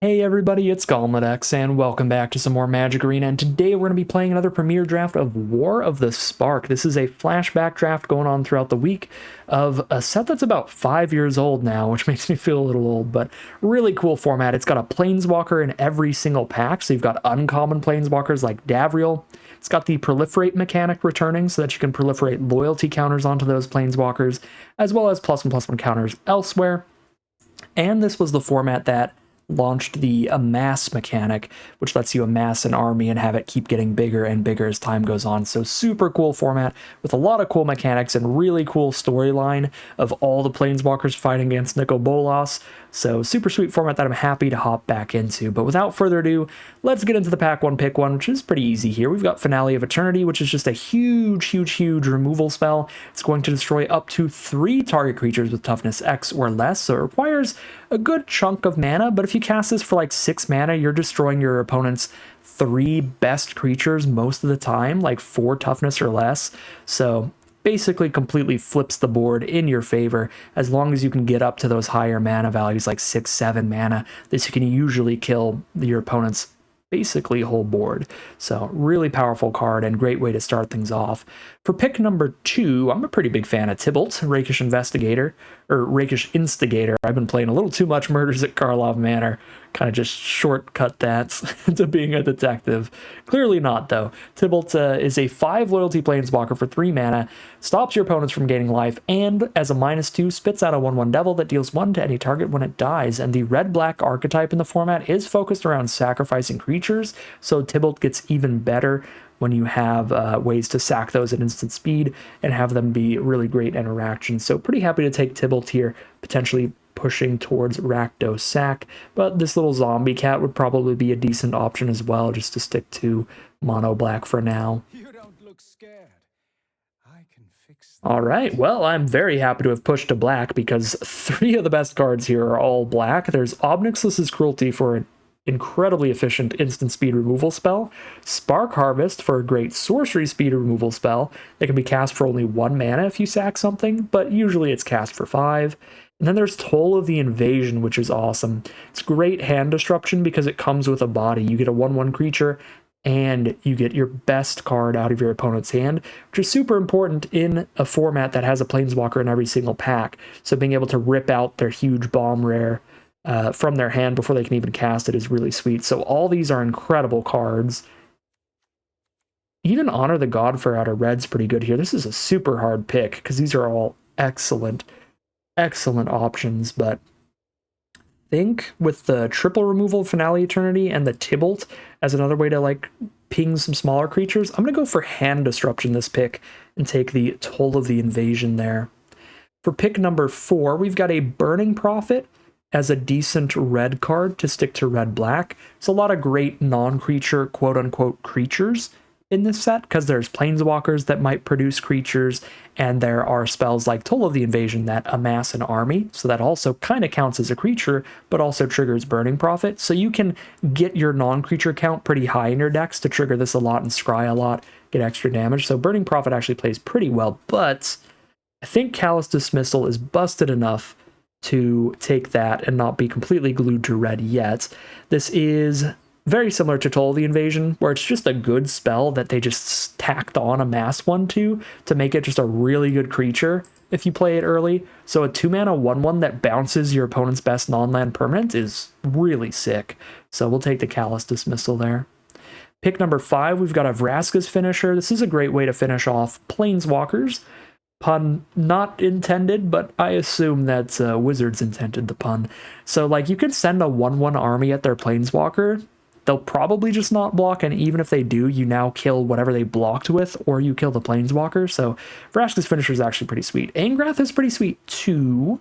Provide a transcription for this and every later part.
Hey everybody, it's Golmadex, and welcome back to some more Magic Arena, and today we're going to be playing another premiere draft of War of the Spark. This is a flashback draft going on throughout the week of a set that's about 5 years old now, which makes me feel a little old, but really cool format. It's got a Planeswalker in every single pack, so you've got uncommon Planeswalkers like Davriel. It's got the Proliferate mechanic returning so that you can proliferate loyalty counters onto those Planeswalkers, as well as +1/+1 counters elsewhere. And this was the format that launched the Amass Mechanic, which lets you amass an army and have it keep getting bigger and bigger as time goes on. So super cool format with a lot of cool mechanics and really cool storyline of all the Planeswalkers fighting against Nicol Bolas. So super sweet format that I'm happy to hop back into. But without further ado, let's get into the pack one, pick one, which is pretty easy here. We've got Finale of Eternity, which is just a huge removal spell. It's going to destroy up to 3 target creatures with toughness X or less, so it requires a good chunk of mana, but if you cast this for like 6 mana, you're destroying your opponent's 3 best creatures most of the time, like 4 toughness or less. So basically completely flips the board in your favor as long as you can get up to those higher mana values like 6-7 mana. This can usually kill your opponent's basically whole board. So really powerful card and great way to start things off. For pick number 2, I'm a pretty big fan of Tibalt, Rakish Investigator, or Rakish Instigator. I've been playing a little too much Murders at Karlov Manor, kind of just shortcut that to being a detective. Clearly not, though. Tibalt is a 5 loyalty planeswalker for 3 mana, stops your opponents from gaining life, and as a -2, spits out a 1/1 devil that deals 1 to any target when it dies. And the red-black archetype in the format is focused around sacrificing creatures, so Tibalt gets even better when you have ways to sack those at instant speed and have them be really great interactions. So pretty happy to take Tibalt here, potentially pushing towards Rakdos Sack, but this little zombie cat would probably be a decent option as well, just to stick to mono black for now. You don't look scared. I can fix that. All right, well, I'm very happy to have pushed to black because 3 of the best cards here are all black. There's Obnixlus's Cruelty for an incredibly efficient instant speed removal spell, Spark Harvest for a great sorcery speed removal spell that can be cast for only 1 mana if you sack something, but usually it's cast for 5. And then there's Toll of the Invasion, which is awesome. It's great hand disruption because it comes with a body. You get a 1/1 creature, and you get your best card out of your opponent's hand, which is super important in a format that has a Planeswalker in every single pack. So being able to rip out their huge bomb rare from their hand before they can even cast it is really sweet. So all these are incredible cards. Even Honor the Godfur out of red's pretty good here. This is a super hard pick because these are all excellent options, but I think with the triple removal Finale Eternity and the Tibalt as another way to like ping some smaller creatures, I'm going to go for Hand Disruption this pick and take the Toll of the Invasion there. For pick number 4, we've got a Burning Prophet as a decent red card to stick to red-black. There's a lot of great non-creature, quote-unquote, creatures in this set, because there's Planeswalkers that might produce creatures, and there are spells like Toll of the Invasion that amass an army, so that also kind of counts as a creature, but also triggers Burning Prophet. So you can get your non-creature count pretty high in your decks to trigger this a lot and scry a lot, get extra damage. So Burning Prophet actually plays pretty well, but I think Callous Dismissal is busted enough to take that and not be completely glued to red yet. This is very similar to Toll of the Invasion, where it's just a good spell that they just tacked on a mass 1/2 to make it just a really good creature if you play it early. So a 2 mana 1/1 that bounces your opponent's best non-land permanent is really sick. So we'll take the Callous Dismissal there. Pick number 5, we've got a Vraska's Finisher. This is a great way to finish off Planeswalkers. Pun not intended, but I assume that Wizards intended the pun. So, like, you could send a 1/1 army at their Planeswalker. They'll probably just not block, and even if they do, you now kill whatever they blocked with, or you kill the Planeswalker. So, Vraska's Finisher is actually pretty sweet. Angrath is pretty sweet, too.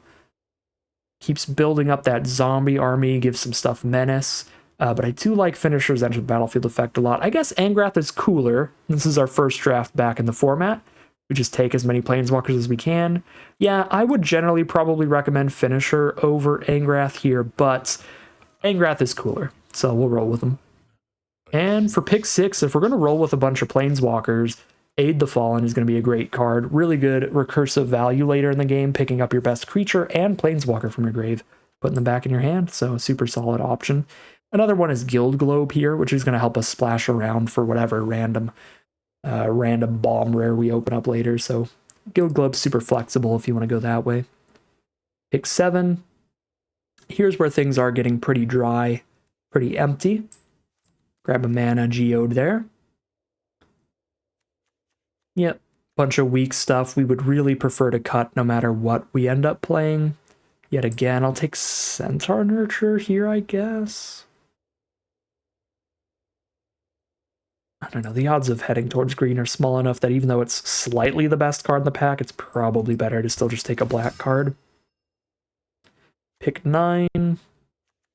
Keeps building up that zombie army, gives some stuff menace. But I do like Finishers Enter the Battlefield effect a lot. I guess Angrath is cooler. This is our first draft back in the format. We just take as many Planeswalkers as we can. Yeah, I would generally probably recommend Finisher over Angrath here, but Angrath is cooler, so we'll roll with him. And for pick 6, if we're going to roll with a bunch of Planeswalkers, Aid the Fallen is going to be a great card. Really good recursive value later in the game, picking up your best creature and Planeswalker from your grave. putting them back in your hand. So a super solid option. Another one is Guild Globe here, which is going to help us splash around for whatever random bomb rare we open up later. So Guild Globe's super flexible if you want to go that way. Pick 7. Here's where things are getting pretty dry, pretty empty. Grab a mana geode there. Yep, bunch of weak stuff we would really prefer to cut no matter what we end up playing. Yet again, I'll take Centaur Nurture here, I guess. I don't know, the odds of heading towards green are small enough that even though it's slightly the best card in the pack, it's probably better to still just take a black card. Pick 9.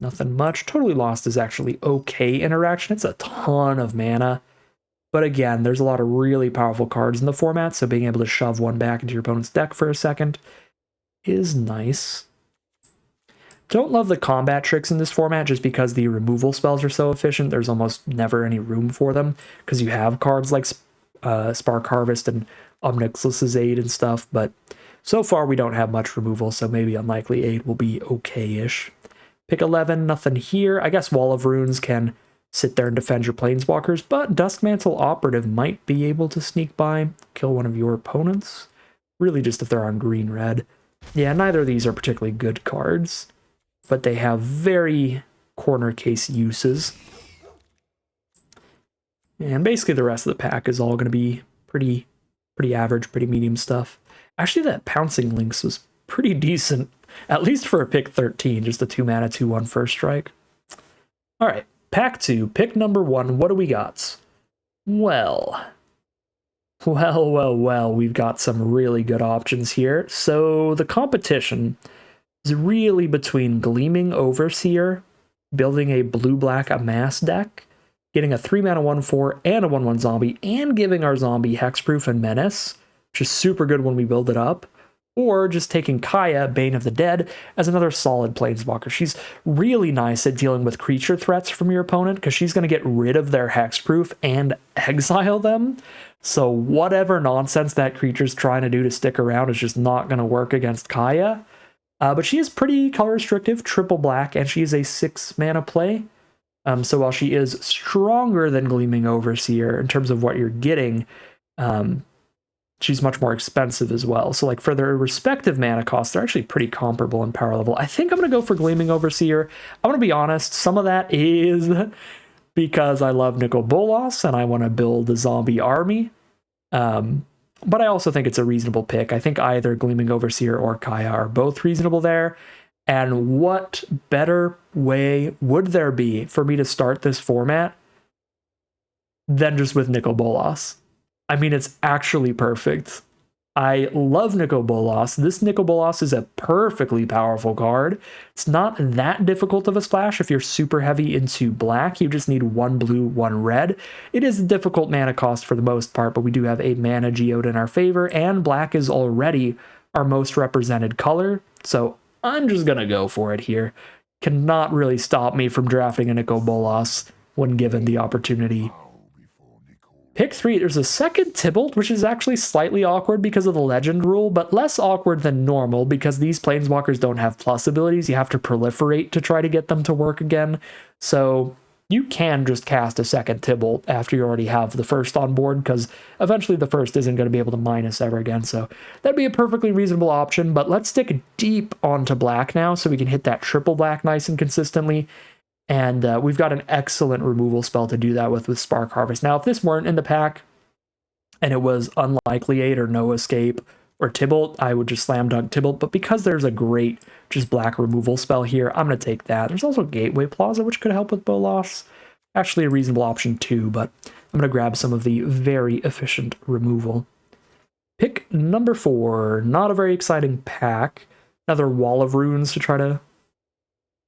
Nothing much. Totally Lost is actually okay interaction. It's a ton of mana. But again, there's a lot of really powerful cards in the format, so being able to shove one back into your opponent's deck for a second is nice. Don't love the combat tricks in this format just because the removal spells are so efficient. There's almost never any room for them because you have cards like Spark Harvest and Omnixlus's Aid and stuff, but so far we don't have much removal, so maybe Unlikely Aid will be okay-ish. Pick 11, nothing here. I guess Wall of Runes can sit there and defend your Planeswalkers, but Duskmantle Operative might be able to sneak by, kill one of your opponents. Really just if they're on green-red. Yeah, neither of these are particularly good cards, but they have very corner case uses. And basically the rest of the pack is all going to be pretty average, pretty medium stuff. Actually, that Pouncing Lynx was pretty decent, at least for a pick 13, just a 2-mana, 2/1 first strike. All right, pack 2, pick number 1, what do we got? Well, we've got some really good options here. So the competition is really between Gleaming Overseer, building a blue-black Amass deck, getting a 3-mana 1/4 and a 1/1 zombie, and giving our zombie Hexproof and Menace, which is super good when we build it up, or just taking Kaya, Bane of the Dead, as another solid Planeswalker. She's really nice at dealing with creature threats from your opponent because she's going to get rid of their Hexproof and exile them. So whatever nonsense that creature's trying to do to stick around is just not going to work against Kaya. But she is pretty color restrictive, triple black, and she is a 6-mana play. So while she is stronger than Gleaming Overseer in terms of what you're getting, she's much more expensive as well. So like for their respective mana costs, they're actually pretty comparable in power level. I think I'm going to go for Gleaming Overseer. I'm going to be honest, some of that is because I love Nicol Bolas and I want to build a zombie army. But I also think it's a reasonable pick. I think either Gleaming Overseer or Kaya are both reasonable there. And what better way would there be for me to start this format than just with Nicol Bolas? I mean, it's actually perfect. I love Nicol Bolas. This Nicol Bolas is a perfectly powerful card. It's not that difficult of a splash if you're super heavy into black. You just need 1 blue, 1 red. It is a difficult mana cost for the most part, but we do have a mana geode in our favor, and black is already our most represented color, so I'm just going to go for it here. Cannot really stop me from drafting a Nicol Bolas when given the opportunity. Pick 3, there's a second Tybalt, which is actually slightly awkward because of the legend rule, but less awkward than normal because these Planeswalkers don't have plus abilities. You have to proliferate to try to get them to work again. So you can just cast a second Tybalt after you already have the first on board, because eventually the first isn't going to be able to minus ever again. So that'd be a perfectly reasonable option, but let's stick deep onto black now so we can hit that triple black nice and consistently. And we've got an excellent removal spell to do that with Spark Harvest. Now, if this weren't in the pack and it was Unlikely Aid or No Escape or Tybalt, I would just slam dunk Tybalt. But because there's a great just black removal spell here, I'm going to take that. There's also Gateway Plaza, which could help with Bolas. Actually a reasonable option too, but I'm going to grab some of the very efficient removal. Pick number 4. Not a very exciting pack. Another Wall of Runes to try to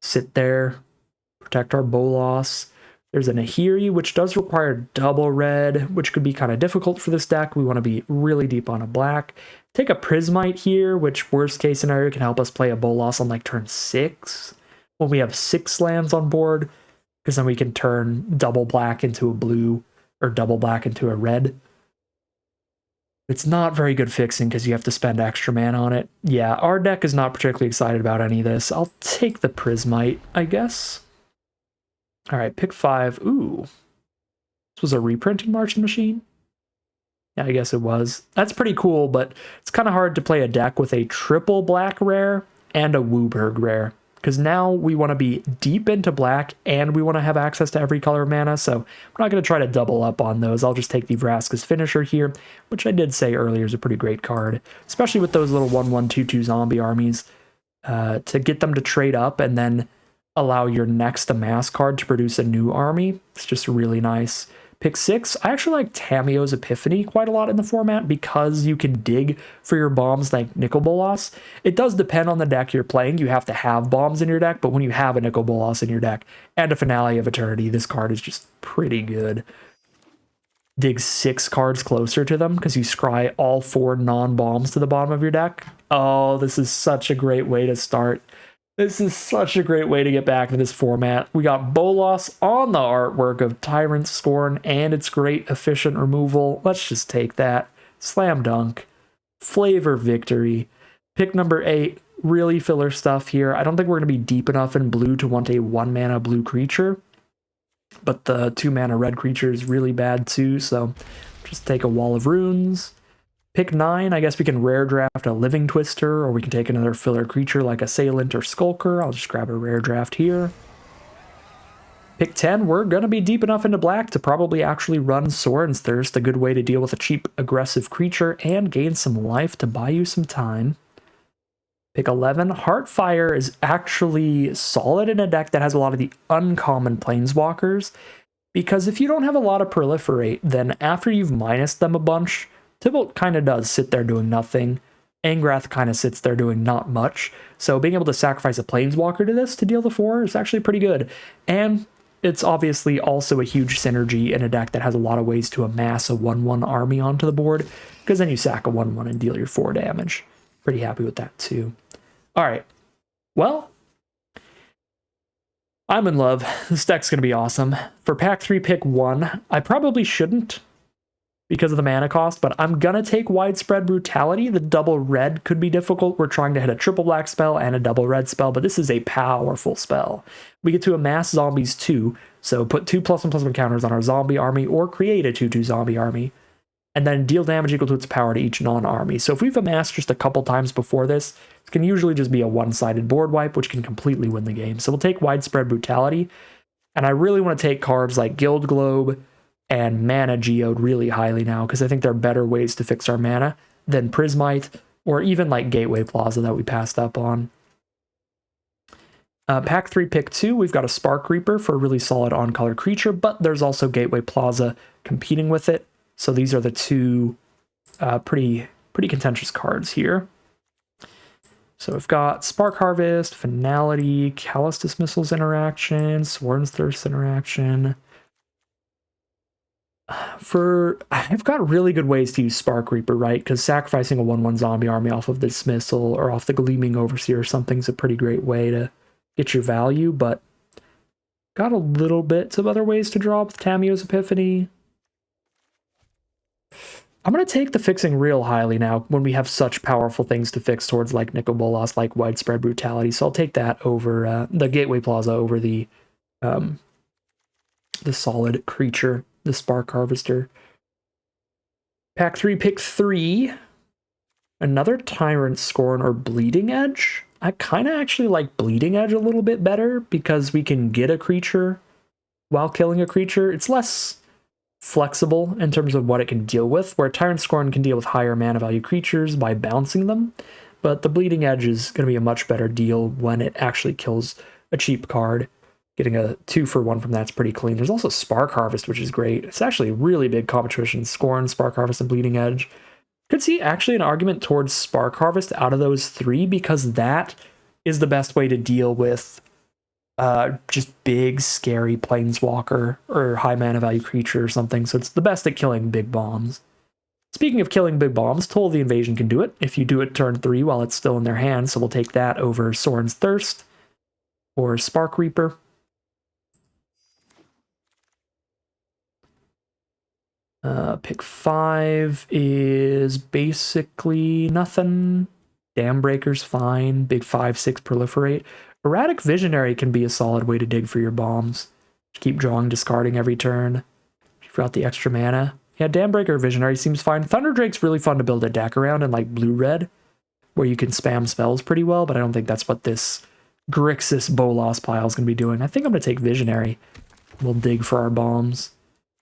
sit there, protect our Bolas. There's a Nahiri, which does require double red, which could be kind of difficult for this deck. We want to be really deep on a black. Take a Prismite here, which worst case scenario can help us play a Bolas on like turn 6 when we have 6 lands on board, because then we can turn double black into a blue or double black into a red. It's not very good fixing because you have to spend extra mana on it. Yeah, our deck is not particularly excited about any of this. I'll take the Prismite, I guess. All right, pick 5. Ooh. This was a reprinted Martian Machine? Yeah, I guess it was. That's pretty cool, but it's kind of hard to play a deck with a triple black rare and a Wooburg rare. Because now we want to be deep into black and we want to have access to every color of mana, so we're not going to try to double up on those. I'll just take the Vraska's Finisher here, which I did say earlier is a pretty great card, especially with those little 1/1/2/2 zombie armies, to get them to trade up and then allow your next Amass card to produce a new army. It's just really nice. Pick 6, I actually like Tamiyo's Epiphany quite a lot in the format because you can dig for your bombs like Nicol Bolas. It does depend on the deck you're playing. You have to have bombs in your deck, but when you have a Nicol Bolas in your deck and a Finale of Eternity, this card is just pretty good. Dig 6 cards closer to them because you scry all 4 non-bombs to the bottom of your deck. Oh, this is such a great way to start. This is such a great way to get back into this format. We got Bolas on the artwork of Tyrant Scorn and its great efficient removal. Let's just take that. Slam dunk. Flavor victory. Pick number 8. Really filler stuff here. I don't think we're going to be deep enough in blue to want a 1-mana blue creature. But the 2-mana red creature is really bad too, so just take a Wall of Runes. Pick 9, I guess we can rare draft a Living Twister, or we can take another filler creature like Assailant or Skulker. I'll just grab a rare draft here. Pick 10, we're going to be deep enough into black to probably actually run Sorin's Thirst, a good way to deal with a cheap aggressive creature and gain some life to buy you some time. Pick 11, Heartfire is actually solid in a deck that has a lot of the uncommon Planeswalkers, because if you don't have a lot of Proliferate, then after you've minused them a bunch, Tibalt kind of does sit there doing nothing. Angrath kind of sits there doing not much. So being able to sacrifice a Planeswalker to this to deal the 4 is actually pretty good. And it's obviously also a huge synergy in a deck that has a lot of ways to amass a 1/1 army onto the board, because then you sack a 1/1 and deal your 4 damage. Pretty happy with that too. All right. Well, I'm in love. This deck's going to be awesome. For pack 3, pick 1. I probably shouldn't, because of the mana cost, but I'm gonna take Widespread Brutality. The double red could be difficult. We're trying to hit a triple black spell and a double red spell, but this is a powerful spell. We get to amass zombies too, so put 2+1/+1 counters on our zombie army or create a 2/2 zombie army, and then deal damage equal to its power to each non-army. So if we've amassed just a couple times before this, it can usually just be a one-sided board wipe, which can completely win the game. So we'll take Widespread Brutality, and I really want to take cards like Guild Globe and Mana Geode really highly now, because I think there are better ways to fix our mana than Prismite, or even like Gateway Plaza that we passed up on. Pack 3, pick 2, we've got a Spark Reaper for a really solid on-color creature, but there's also Gateway Plaza competing with it. So these are the two pretty contentious cards here. So we've got Spark Harvest, Finality, Callous Dismissal's interaction, Sworn's Thirst interaction. I've got really good ways to use Spark Reaper, right? Because sacrificing a 1/1 zombie army off of the Dismissal or off the Gleaming Overseer or something's a pretty great way to get your value, but got a little bit of other ways to draw with Tamiyo's Epiphany. I'm going to take the fixing real highly now when we have such powerful things to fix towards like Nicol Bolas, like Widespread Brutality, so I'll take that over the Gateway Plaza over the solid creature, the Spark Harvester. Pack 3, pick 3. Another Tyrant Scorn or Bleeding Edge. I kind of actually like Bleeding Edge a little bit better because we can get a creature while killing a creature. It's less flexible in terms of what it can deal with, where Tyrant Scorn can deal with higher mana value creatures by bouncing them, but the Bleeding Edge is going to be a much better deal when it actually kills a cheap card. Getting a 2-for-1 from that's pretty clean. There's also Spark Harvest, which is great. It's actually a really big competition. Scorn, Spark Harvest, and Bleeding Edge. Could see actually an argument towards Spark Harvest out of those 3, because that is the best way to deal with just big, scary Planeswalker or high mana value creature or something. So it's the best at killing big bombs. Speaking of killing big bombs, Toll the Invasion can do it if you do it turn 3 while it's still in their hand. So we'll take that over Sorin's Thirst or Spark Reaper. Pick 5 is basically nothing. Dam Breaker's fine. Big 5/6 Proliferate. Erratic Visionary can be a solid way to dig for your bombs. Keep drawing, discarding every turn. You forgot the extra mana. Yeah, Dam Breaker Visionary seems fine. Thunder Drake's really fun to build a deck around in like blue-red, where you can spam spells pretty well, but I don't think that's what this Grixis Bolas pile is going to be doing. I think I'm going to take Visionary. We'll dig for our bombs.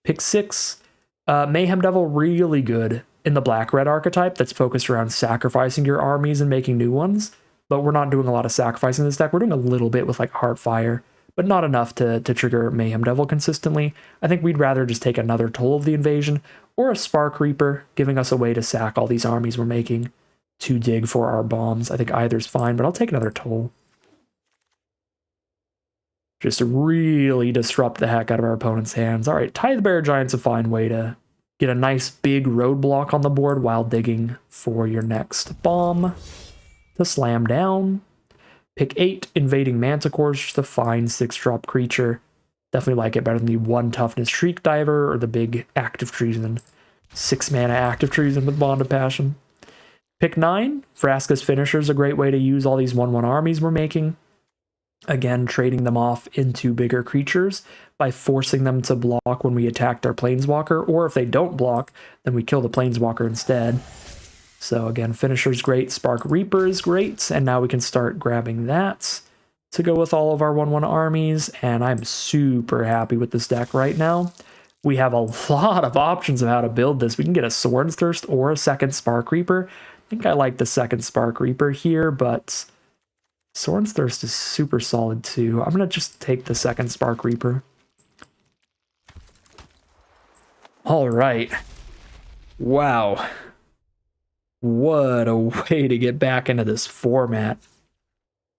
Pick 6. Mayhem Devil, really good in the black-red archetype that's focused around sacrificing your armies and making new ones, but we're not doing a lot of sacrificing in this deck. We're doing a little bit with like Heartfire, but not enough to trigger Mayhem Devil consistently. I think we'd rather just take another Toll of the Invasion or a Spark Reaper, giving us a way to sack all these armies we're making to dig for our bombs. I think either's fine, but I'll take another Toll. Just to really disrupt the heck out of our opponent's hands. All right, Tidebearer Giant's a fine way to get a nice big roadblock on the board while digging for your next bomb to slam down. Pick 8, Invading Manticores, just a fine 6-drop creature. Definitely like it better than the 1 toughness Shriek Diver or the big Active Treason. 6 mana Active Treason with Bond of Passion. Pick 9, Vraska's Finisher is a great way to use all these 1/1 armies we're making. Again, trading them off into bigger creatures by forcing them to block when we attack their Planeswalker, or if they don't block, then we kill the Planeswalker instead. So again, Finisher's great, Spark Reaper is great, and now we can start grabbing that to go with all of our 1/1 armies, and I'm super happy with this deck right now. We have a lot of options of how to build this. We can get a Sword's Thirst or a second Spark Reaper. I think I like the second Spark Reaper here, but Sword's Thirst is super solid too. I'm going to just take the second Spark Reaper. All right. Wow. What a way to get back into this format.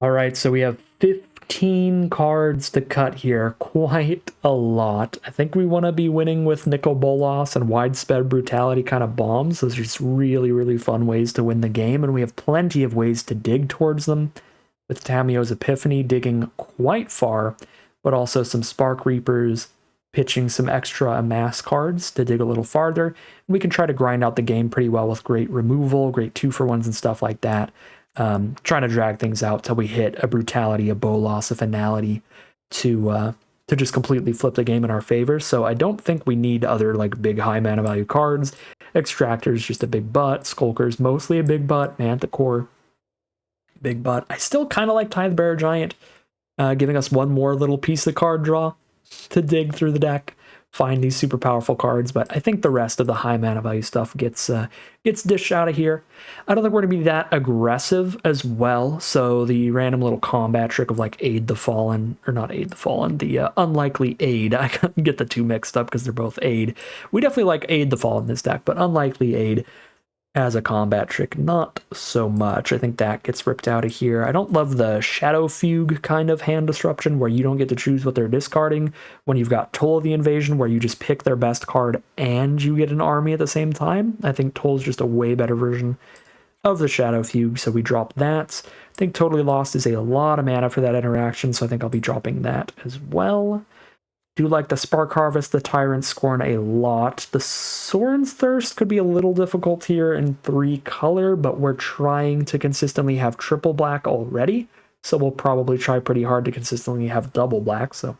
All right, so we have 15 cards to cut here. Quite a lot. I think we want to be winning with Nicol Bolas and Widespread Brutality kind of bombs. Those are just really, really fun ways to win the game, and we have plenty of ways to dig towards them. With Tamiyo's Epiphany digging quite far, but also some Spark Reapers, pitching some extra Amass cards to dig a little farther. We can try to grind out the game pretty well with great removal, great 2-for-1s and stuff like that. Trying to drag things out till we hit a Brutality, a Bolas, a Finality to just completely flip the game in our favor. So I don't think we need other like big high mana value cards. Extractor's just a big butt. Skulker's mostly a big butt. Manticore, big butt. I still kind of like Tidebearer Giant, giving us one more little piece of card draw to dig through the deck, find these super powerful cards, but I think the rest of the high mana value stuff gets dished out of here. I don't think we're going to be that aggressive as well, so the random little combat trick of like Aid the Fallen, or not Aid the Fallen, the Unlikely Aid. I get the two mixed up because they're both Aid. We definitely like Aid the Fallen in this deck, but Unlikely Aid as a combat trick, not so much. I think that gets ripped out of here. I don't love the Shadow Fugue kind of hand disruption where you don't get to choose what they're discarding when you've got Toll of the Invasion where you just pick their best card and you get an army at the same time. I think Toll's just a way better version of the Shadow Fugue, so we drop that. I think Totally Lost is a lot of mana for that interaction, so I think I'll be dropping that as well. Do like the Spark Harvest, the Tyrant Scorn a lot. The Sword's Thirst could be a little difficult here in 3 color, but we're trying to consistently have triple black already, so we'll probably try pretty hard to consistently have double black, so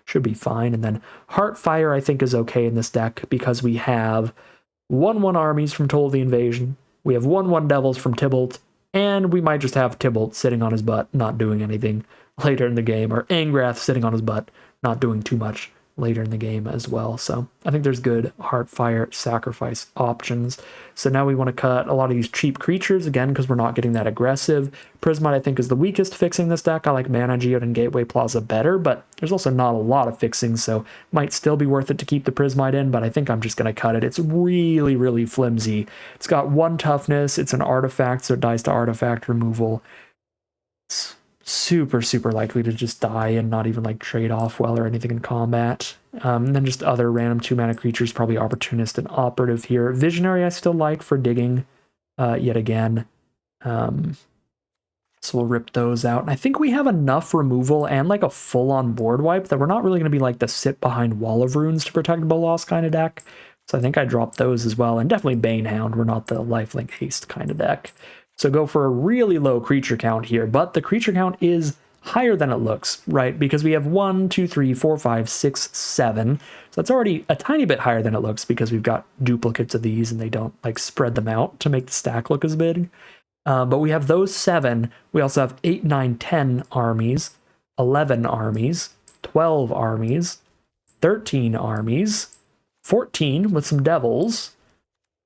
should be fine. And then Heartfire I think is okay in this deck because we have 1/1 armies from Toll of the Invasion, we have 1/1 Devils from Tybalt, and we might just have Tybalt sitting on his butt, not doing anything later in the game, or Angrath sitting on his butt, not doing too much later in the game as well. So I think there's good Heartfire sacrifice options. So now we want to cut a lot of these cheap creatures, again, because we're not getting that aggressive. Prismite, I think, is the weakest fixing this deck. I like Mana Geode and Gateway Plaza better, but there's also not a lot of fixing, so might still be worth it to keep the Prismite in, but I think I'm just going to cut it. It's really, really flimsy. It's got 1 toughness. It's an artifact, so it dies to artifact removal. It's super, super likely to just die and not even like trade off well or anything in combat. And then just other random 2-mana creatures, probably Opportunist and Operative here. Visionary I still like for digging yet again. So we'll rip those out. And I think we have enough removal and like a full-on board wipe that we're not really going to be like the sit behind Wall of Runes to protect Bolas kind of deck. So I think I dropped those as well, and definitely Banehound. We're not the lifelink haste kind of deck. So go for a really low creature count here, but the creature count is higher than it looks, right? Because we have 1, 2, 3, 4, 5, 6, 7. So that's already a tiny bit higher than it looks because we've got duplicates of these and they don't like spread them out to make the stack look as big. But we have those 7. We also have 8, 9, 10 armies, 11 armies, 12 armies, 13 armies, 14 with some devils,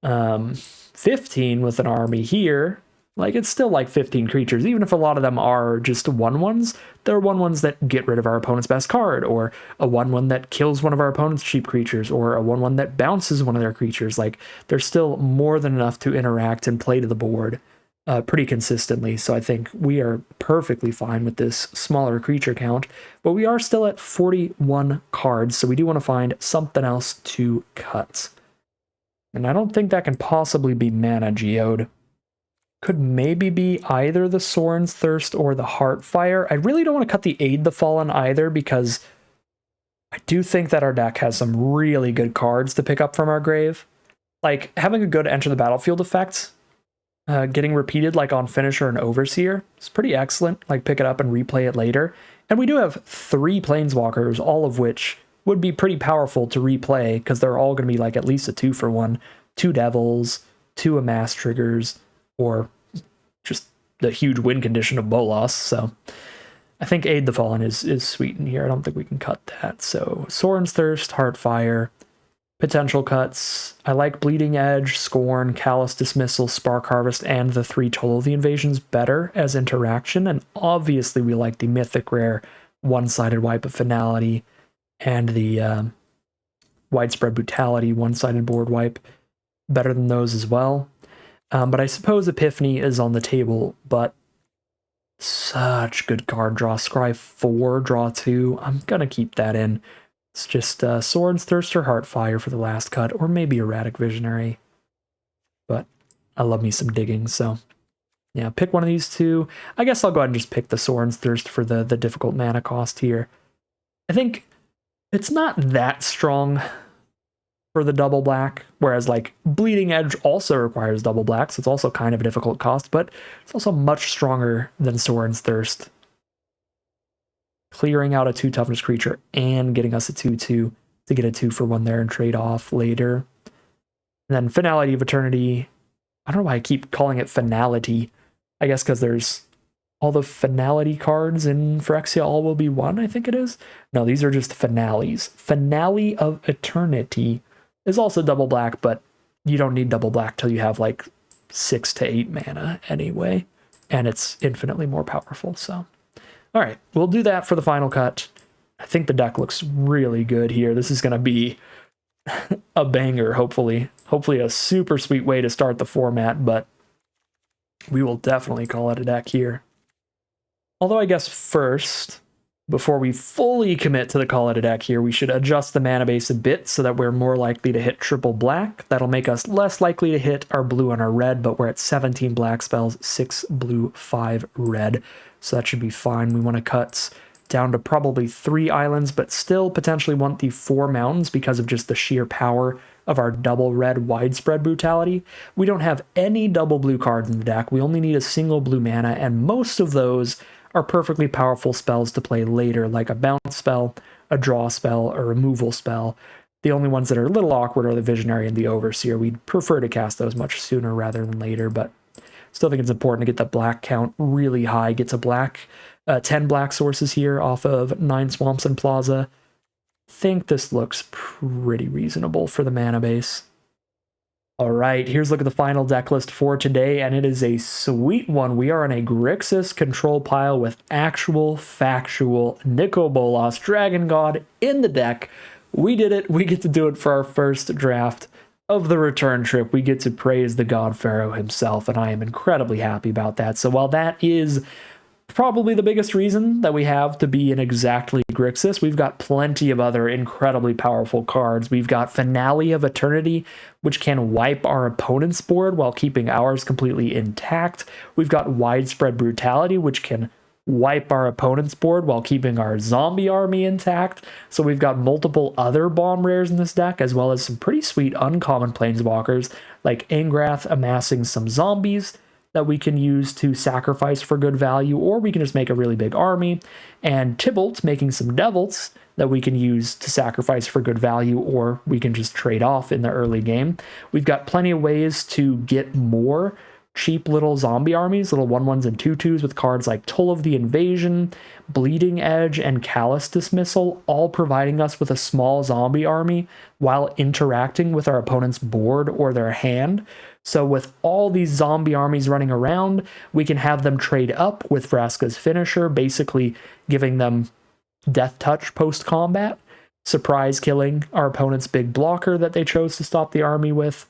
15 with an army here. Like, it's still like 15 creatures, even if a lot of them are just 1/1s. They're 1/1s that get rid of our opponent's best card, or a 1/1 that kills one of our opponent's cheap creatures, or a 1/1 that bounces one of their creatures. Like, there's still more than enough to interact and play to the board pretty consistently. So I think we are perfectly fine with this smaller creature count, but we are still at 41 cards, so we do want to find something else to cut. And I don't think that can possibly be Mana Geode. Could maybe be either the Sorin's Thirst or the Heartfire. I really don't want to cut the Aid the Fallen either, because I do think that our deck has some really good cards to pick up from our grave. Like, having a good enter the battlefield effect, getting repeated like on Finisher and Overseer, is pretty excellent. Like, pick it up and replay it later. And we do have 3 Planeswalkers, all of which would be pretty powerful to replay, because they're all going to be like at least a 2-for-1. 2 Devils, 2 Amass triggers, or just the huge win condition of Bolas. So I think Aid the Fallen is sweet in here. I don't think we can cut that. So Sorin's Thirst, Heartfire, potential cuts. I like Bleeding Edge, Scorn, Callous Dismissal, Spark Harvest, and the 3 Toll of the Invasions better as interaction. And obviously we like the mythic rare one-sided wipe of Finality and the Widespread Brutality one-sided board wipe better than those as well. But I suppose Epiphany is on the table, but such good card draw. Scry 4, draw 2. I'm going to keep that in. It's just Sorin's Thirst or Heartfire for the last cut, or maybe Erratic Visionary. But I love me some digging, so yeah, pick one of these 2. I guess I'll go ahead and just pick the Sorin's Thirst for the difficult mana cost here. I think it's not that strong for the double black, whereas like Bleeding Edge also requires double black, so it's also kind of a difficult cost, but it's also much stronger than Sorin's Thirst. Clearing out a 2 toughness creature and getting us a 2/2 to get a 2-for-1 there and trade off later. And then Finality of Eternity. I don't know why I keep calling it Finality. I guess because there's all the Finality cards in Phyrexia All Will Be One, I think it is. No, these are just finales. Finale of Eternity is also double black, but you don't need double black till you have like 6 to 8 mana anyway, and it's infinitely more powerful. So, all right, we'll do that for the final cut. I think the deck looks really good here. This is going to be a banger, hopefully. Hopefully a super sweet way to start the format, but we will definitely call it a deck here. Although I guess first, before we fully commit to the call it a deck here, we should adjust the mana base a bit so that we're more likely to hit triple black. That'll make us less likely to hit our blue and our red, but we're at 17 black spells, 6 blue, 5 red. So that should be fine. We want to cut down to probably 3 islands, but still potentially want the 4 mountains because of just the sheer power of our double red widespread brutality. We don't have any double blue cards in the deck. We only need a single blue mana, and most of those are perfectly powerful spells to play later, like a bounce spell, a draw spell, a removal spell. The only ones that are a little awkward are the Visionary and the Overseer. We'd prefer to cast those much sooner rather than later, but still think it's important to get the black count really high. Get to black, 10 black sources here off of 9 Swamps and Plaza. Think this looks pretty reasonable for the mana base. All right, here's a look at the final deck list for today, and it is a sweet one. We are in a Grixis control pile with actual, factual Nicol Bolas, Dragon God, in the deck. We did it. We get to do it for our first draft of the return trip. We get to praise the God Pharaoh himself, and I am incredibly happy about that. So while that is probably the biggest reason that we have to be in exactly Grixis, we've got plenty of other incredibly powerful cards. We've got Finale of Eternity, which can wipe our opponent's board while keeping ours completely intact. We've got Widespread Brutality, which can wipe our opponent's board while keeping our zombie army intact. So we've got multiple other bomb rares in this deck, as well as some pretty sweet uncommon planeswalkers, like Angrath amassing some zombies that we can use to sacrifice for good value, or we can just make a really big army, and Tybalt making some devils that we can use to sacrifice for good value, or we can just trade off in the early game. We've got plenty of ways to get more cheap little zombie armies, little 1/1s and 2/2s with cards like Toll of the Invasion, Bleeding Edge, and Callous Dismissal, all providing us with a small zombie army while interacting with our opponent's board or their hand. So with all these zombie armies running around, we can have them trade up with Vraska's finisher, basically giving them death touch post-combat, surprise killing our opponent's big blocker that they chose to stop the army with.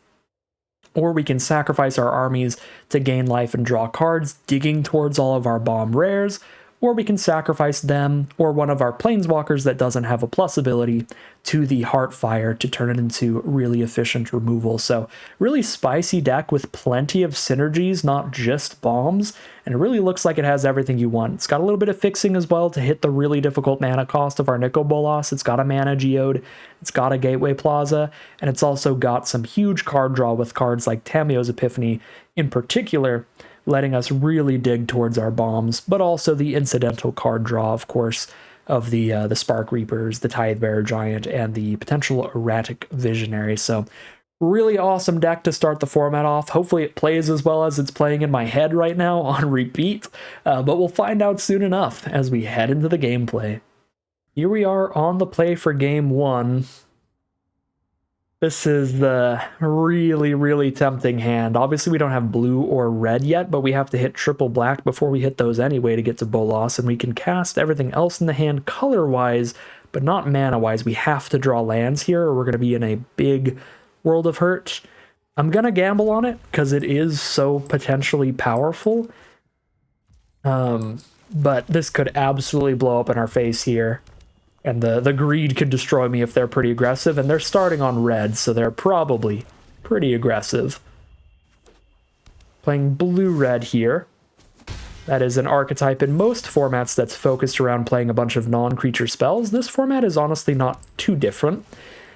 Or we can sacrifice our armies to gain life and draw cards, digging towards all of our bomb rares, or we can sacrifice them or one of our planeswalkers that doesn't have a plus ability to the Heartfire to turn it into really efficient removal. So really spicy deck with plenty of synergies, not just bombs, and it really looks like it has everything you want. It's got a little bit of fixing as well to hit the really difficult mana cost of our Nicol Bolas. It's got a mana geode, it's got a Gateway Plaza, and it's also got some huge card draw with cards like Tamio's Epiphany in particular, letting us really dig towards our bombs, but also the incidental card draw, of course, of the Spark Reapers, the Tidebearer Giant, and the potential Erratic Visionary. So really awesome deck to start the format off. Hopefully it plays as well as it's playing in my head right now on repeat, but we'll find out soon enough as we head into the gameplay. Here we are on the play for game one. This is the really, really tempting hand. Obviously, we don't have blue or red yet, but we have to hit triple black before we hit those anyway to get to Bolas, and we can cast everything else in the hand color-wise, but not mana-wise. We have to draw lands here, or we're going to be in a big world of hurt. I'm going to gamble on it, because it is so potentially powerful. But this could absolutely blow up in our face here. And the greed could destroy me if they're pretty aggressive, and they're starting on red, so they're probably pretty aggressive. Playing blue-red here. That is an archetype in most formats that's focused around playing a bunch of non-creature spells. This format is honestly not too different,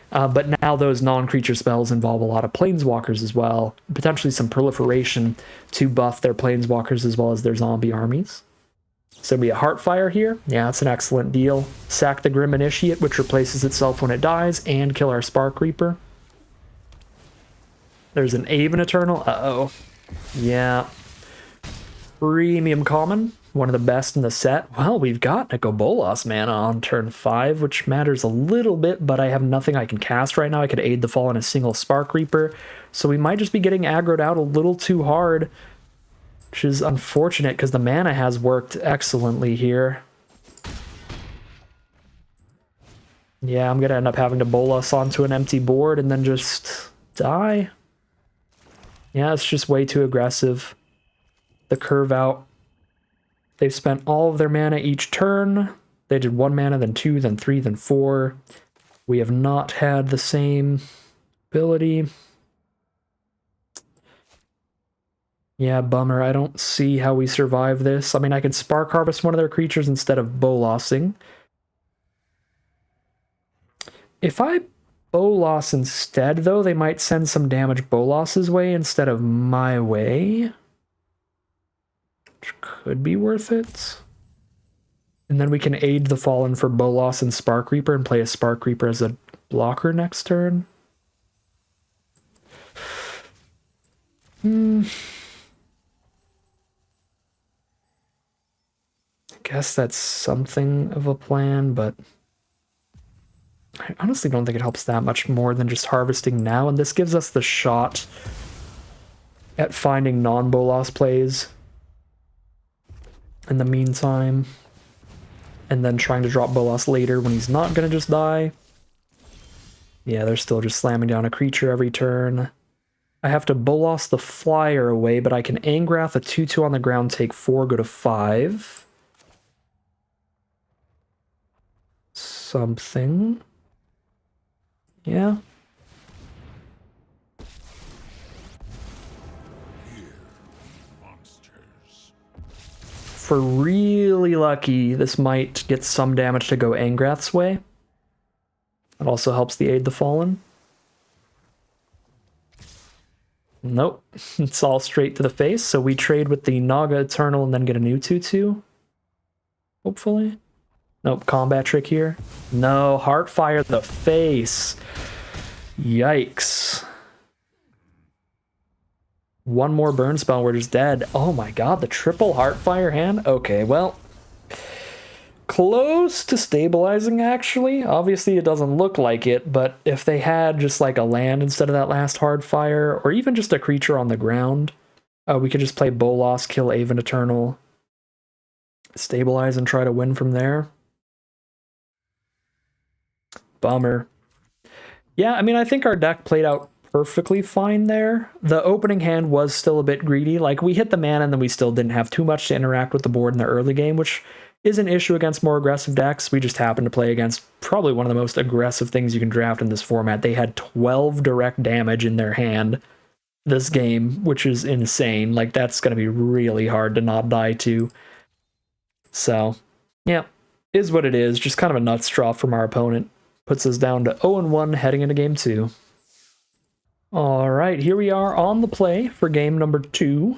but now those non-creature spells involve a lot of planeswalkers as well, potentially some proliferation to buff their planeswalkers as well as their zombie armies. So we a Heartfire here. Yeah, it's an excellent deal. Sack the Grim Initiate, which replaces itself when it dies, and kill our Spark Reaper. There's an Aven Eternal. Uh-oh. Yeah. Premium common. One of the best in the set. Well, we've got Nicol Bolas mana on turn 5, which matters a little bit, but I have nothing I can cast right now. I could Aid the Fall in a single Spark Reaper, so we might just be getting aggroed out a little too hard, which is unfortunate because the mana has worked excellently here. Yeah, I'm going to end up having to Bolas onto an empty board and then just die. Yeah, it's just way too aggressive. The curve out. They've spent all of their mana each turn. They did 1 mana, then 2, then 3, then 4. We have not had the same ability. Yeah, bummer. I don't see how we survive this. I mean, I could Spark Harvest one of their creatures instead of Bolasing. If I Bolas instead, though, they might send some damage Bolas's way instead of my way, which could be worth it. And then we can Aid the Fallen for Bolas and Spark Reaper and play a Spark Reaper as a blocker next turn. Guess that's something of a plan, but I honestly don't think it helps that much more than just harvesting now, and this gives us the shot at finding non-Bolas plays in the meantime, and then trying to drop Bolas later when he's not going to just die. Yeah, they're still just slamming down a creature every turn. I have to Bolas the Flyer away, but I can Angrath a 2/2 on the ground, take 4, go to 5. Something. Yeah. if we're really lucky, this might get some damage to go Angrath's way. It also helps the Aid the Fallen. Nope, it's all straight to the face, so we trade with the Naga Eternal and then get a new 2/2. Hopefully. Nope, combat trick here. No, Heartfire the face. Yikes. One more burn spell, we're just dead. Oh my god, the triple Heartfire hand? Okay, well, close to stabilizing, actually. Obviously, it doesn't look like it, but if they had just like a land instead of that last Hardfire, or even just a creature on the ground, we could just play Bolas, kill Aven Eternal, stabilize, and try to win from there. Bummer. Yeah, I mean, I think our deck played out perfectly fine there. The opening hand was still a bit greedy. Like, we hit the mana and then we still didn't have too much to interact with the board in the early game, which is an issue against more aggressive decks. We just happened to play against probably one of the most aggressive things you can draft in this format. They had 12 direct damage in their hand this game, which is insane. Like, that's going to be really hard to not die to. So, yeah, is what it is. Just kind of a nuts drop from our opponent. Puts us down to 0-1 heading into game 2. All right, here we are on the play for game number 2.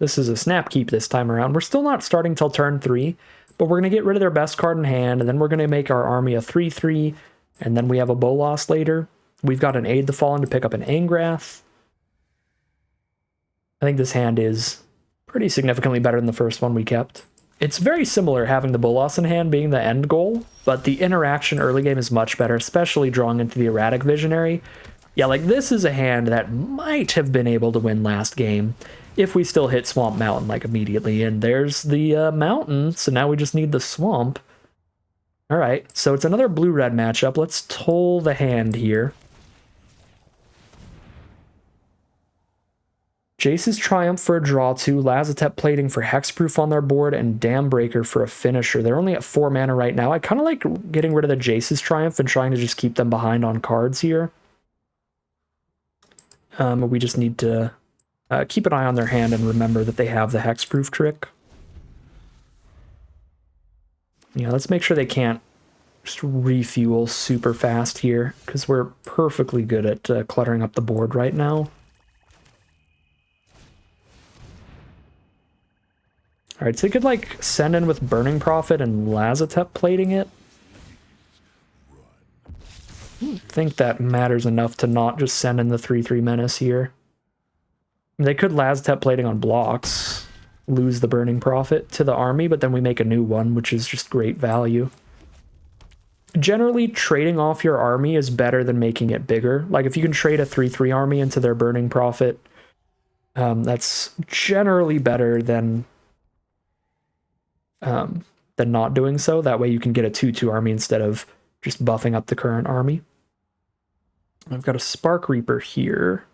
This is a snap keep this time around. We're still not starting till turn 3, but we're going to get rid of their best card in hand, and then we're going to make our army a 3/3, and then we have a Bolas later. We've got an Aid the Fallen to pick up an Angrath. I think this hand is pretty significantly better than the first one we kept. It's very similar having the Bolas in hand being the end goal, but the interaction early game is much better, especially drawing into the Erratic Visionary. Yeah, like this is a hand that might have been able to win last game if we still hit Swamp Mountain like immediately, and there's the mountain, so now we just need the swamp. All right, so it's another blue-red matchup. Let's toll the hand here. Jace's Triumph for a draw 2, Lazotep Plating for Hexproof on their board, and Dambreaker for a finisher. They're only at 4 mana right now. I kind of like getting rid of the Jace's Triumph and trying to just keep them behind on cards here. We just need to keep an eye on their hand and remember that they have the Hexproof trick. Yeah, let's make sure they can't just refuel super fast here, because we're perfectly good at cluttering up the board right now. Alright, so you could like send in with Burning Prophet and Lazotep Plating it. I don't think that matters enough to not just send in the 3/3 Menace here. They could Lazotep Plating on blocks, lose the Burning Prophet to the army, but then we make a new one, which is just great value. Generally, trading off your army is better than making it bigger. Like, if you can trade a 3/3 army into their Burning Prophet, that's generally better than not doing so. That way you can get a 2/2 army instead of just buffing up the current army. I've got a Spark Reaper here.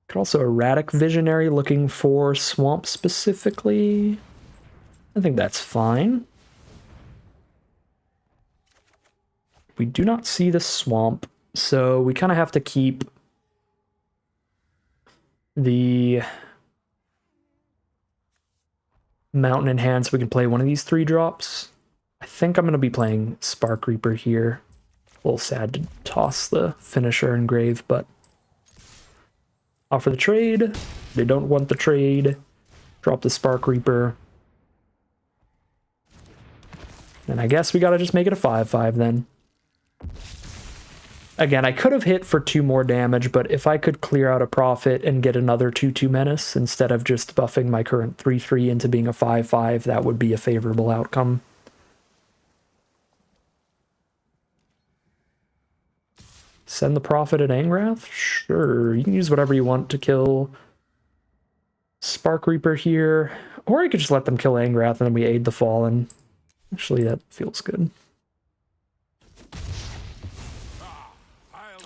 Could also Erratic Visionary looking for Swamp specifically. I think that's fine. We do not see the Swamp, so we kind of have to keep the Mountain in hand so we can play one of these 3 drops. I think I'm going to be playing Spark Reaper here. A little sad to toss the finisher and Grave, but offer the trade. They don't want the trade. Drop the Spark Reaper. And I guess we got to just make it a 5/5 then. Again, I could have hit for 2 more damage, but if I could clear out a Prophet and get another 2/2 Menace instead of just buffing my current 3/3 into being a 5/5, that would be a favorable outcome. Send the Prophet at Angrath? Sure, you can use whatever you want to kill Spark Reaper here, or I could just let them kill Angrath and then we Aid the Fallen. Actually, that feels good.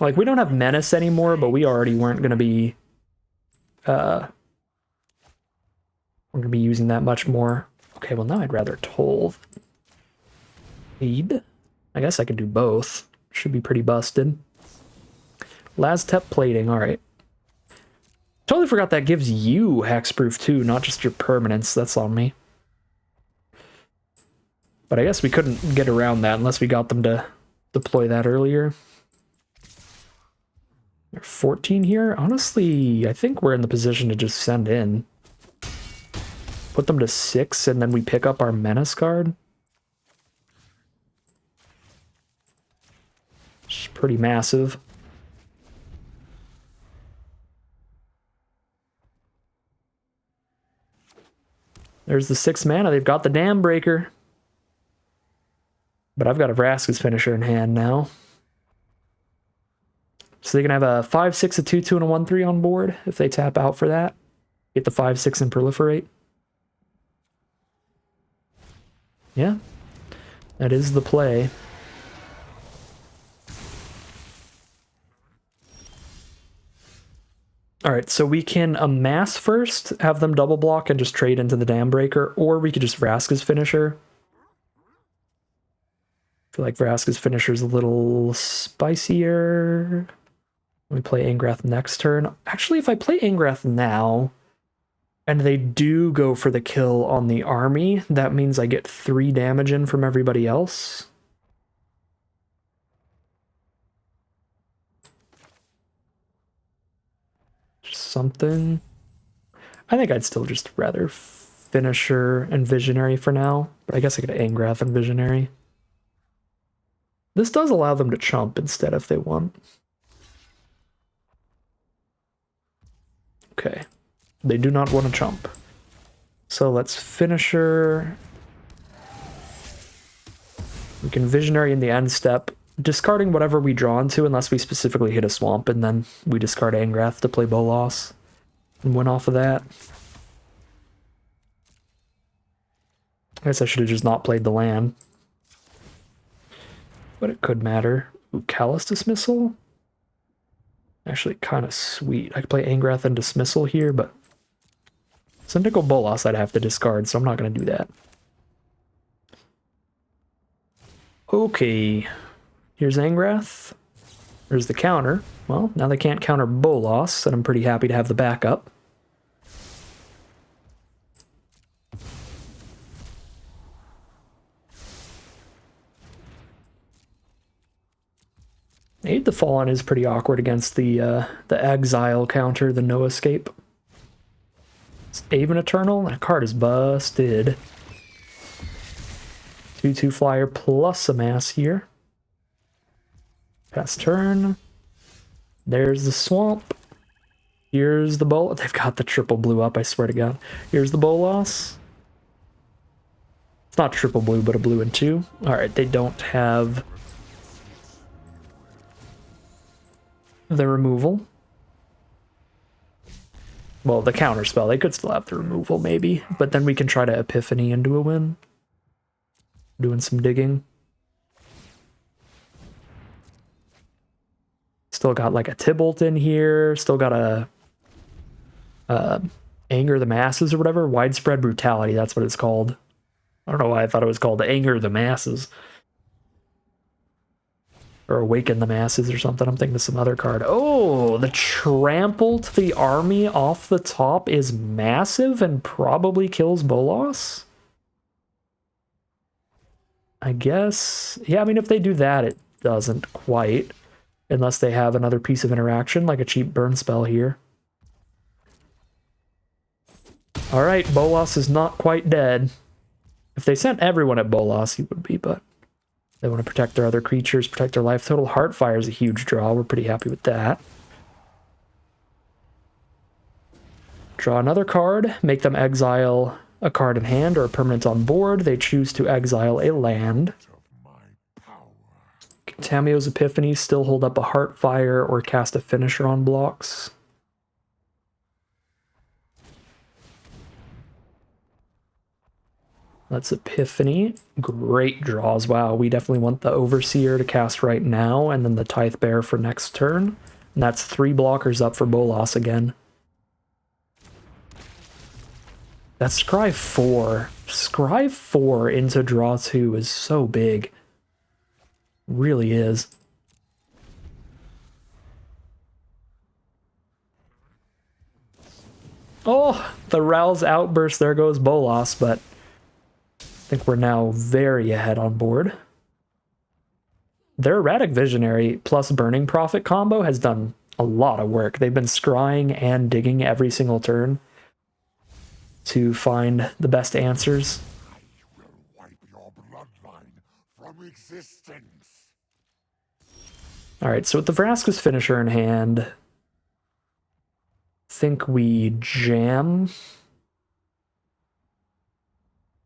Like, we don't have Menace anymore, but we already weren't going to be... we're going to be using that much more. Okay, well, now I'd rather Toll. Aid? I guess I could do both. Should be pretty busted. Lazotep Plating, alright. Totally forgot that gives you Hexproof too, not just your permanents. That's on me. But I guess we couldn't get around that unless we got them to deploy that earlier. They're 14 here. Honestly, I think we're in the position to just send in. Put them to 6, and then we pick up our menace card. It's pretty massive. There's the 6 mana. They've got the Dam Breaker. But I've got a Vraska's Finisher in hand now. So they can have a 5/6, a 2/2, and a 1/3 on board if they tap out for that. Get the 5/6 and Proliferate. Yeah, that is the play. Alright, so we can amass first, have them double block, and just trade into the Dam Breaker, or we could just Vraska's Finisher. I feel like Vraska's Finisher is a little spicier. We play Angrath next turn. Actually, if I play Angrath now, and they do go for the kill on the army, that means I get 3 damage in from everybody else. Just something. I think I'd still just rather Finisher and Visionary for now, but I guess I could Angrath and Visionary. This does allow them to chump instead if they want. Okay. They do not want to chump. So let's Finisher. We can Visionary in the end step, discarding whatever we draw into unless we specifically hit a swamp, and then we discard Angrath to play Bolas and win off of that. I guess I should have just not played the land. But it could matter. Ooh, Callous Dismissal? Actually, kind of sweet. I could play Angrath and Dismissal here, but so Nicol Bolas I'd have to discard, so I'm not going to do that. Okay. Here's Angrath. There's the counter. Well, now they can't counter Bolas, and I'm pretty happy to have the backup. Aid the Fallen is pretty awkward against the Exile counter, the No Escape. It's Aven Eternal, that card is busted. 2/2 flyer plus Amass here. Pass turn. There's the Swamp. Here's the Bolas. They've got the triple blue up, I swear to God. Here's the Bolas. It's not triple blue, but a blue and 2. Alright, they don't have the removal. Well, the counter spell. They could still have the removal, maybe. But then we can try to Epiphany into a win. Doing some digging. Still got like a Tybalt in here. Still got a Anger the Masses or whatever. Widespread Brutality, that's what it's called. I don't know why I thought it was called Anger the Masses. Or Awaken the Masses or something. I'm thinking of some other card. Oh, the Trample to the army off the top is massive and probably kills Bolas? I guess. Yeah, I mean, if they do that, it doesn't quite. Unless they have another piece of interaction, like a cheap burn spell here. Alright, Bolas is not quite dead. If they sent everyone at Bolas, he would be, but they want to protect their other creatures, protect their life total. Heartfire is a huge draw. We're pretty happy with that. Draw another card, make them exile a card in hand or a permanent on board. They choose to exile a land. Tamiyo's Epiphany still hold up a Heartfire or cast a Finisher on blocks. That's Epiphany. Great draws. Wow, we definitely want the Overseer to cast right now, and then the Tithe Bearer for next turn. And that's 3 blockers up for Bolas again. That's Scry 4. Scry 4 into draw 2 is so big. Really is. Oh, the Rouse Outburst. There goes Bolas, but think we're now very ahead on board. Their Erratic Visionary plus Burning Prophet combo has done a lot of work. They've been scrying and digging every single turn to find the best answers. I will wipe your bloodline from existence. Alright, so with the Vraska's Finisher in hand, I think we jam.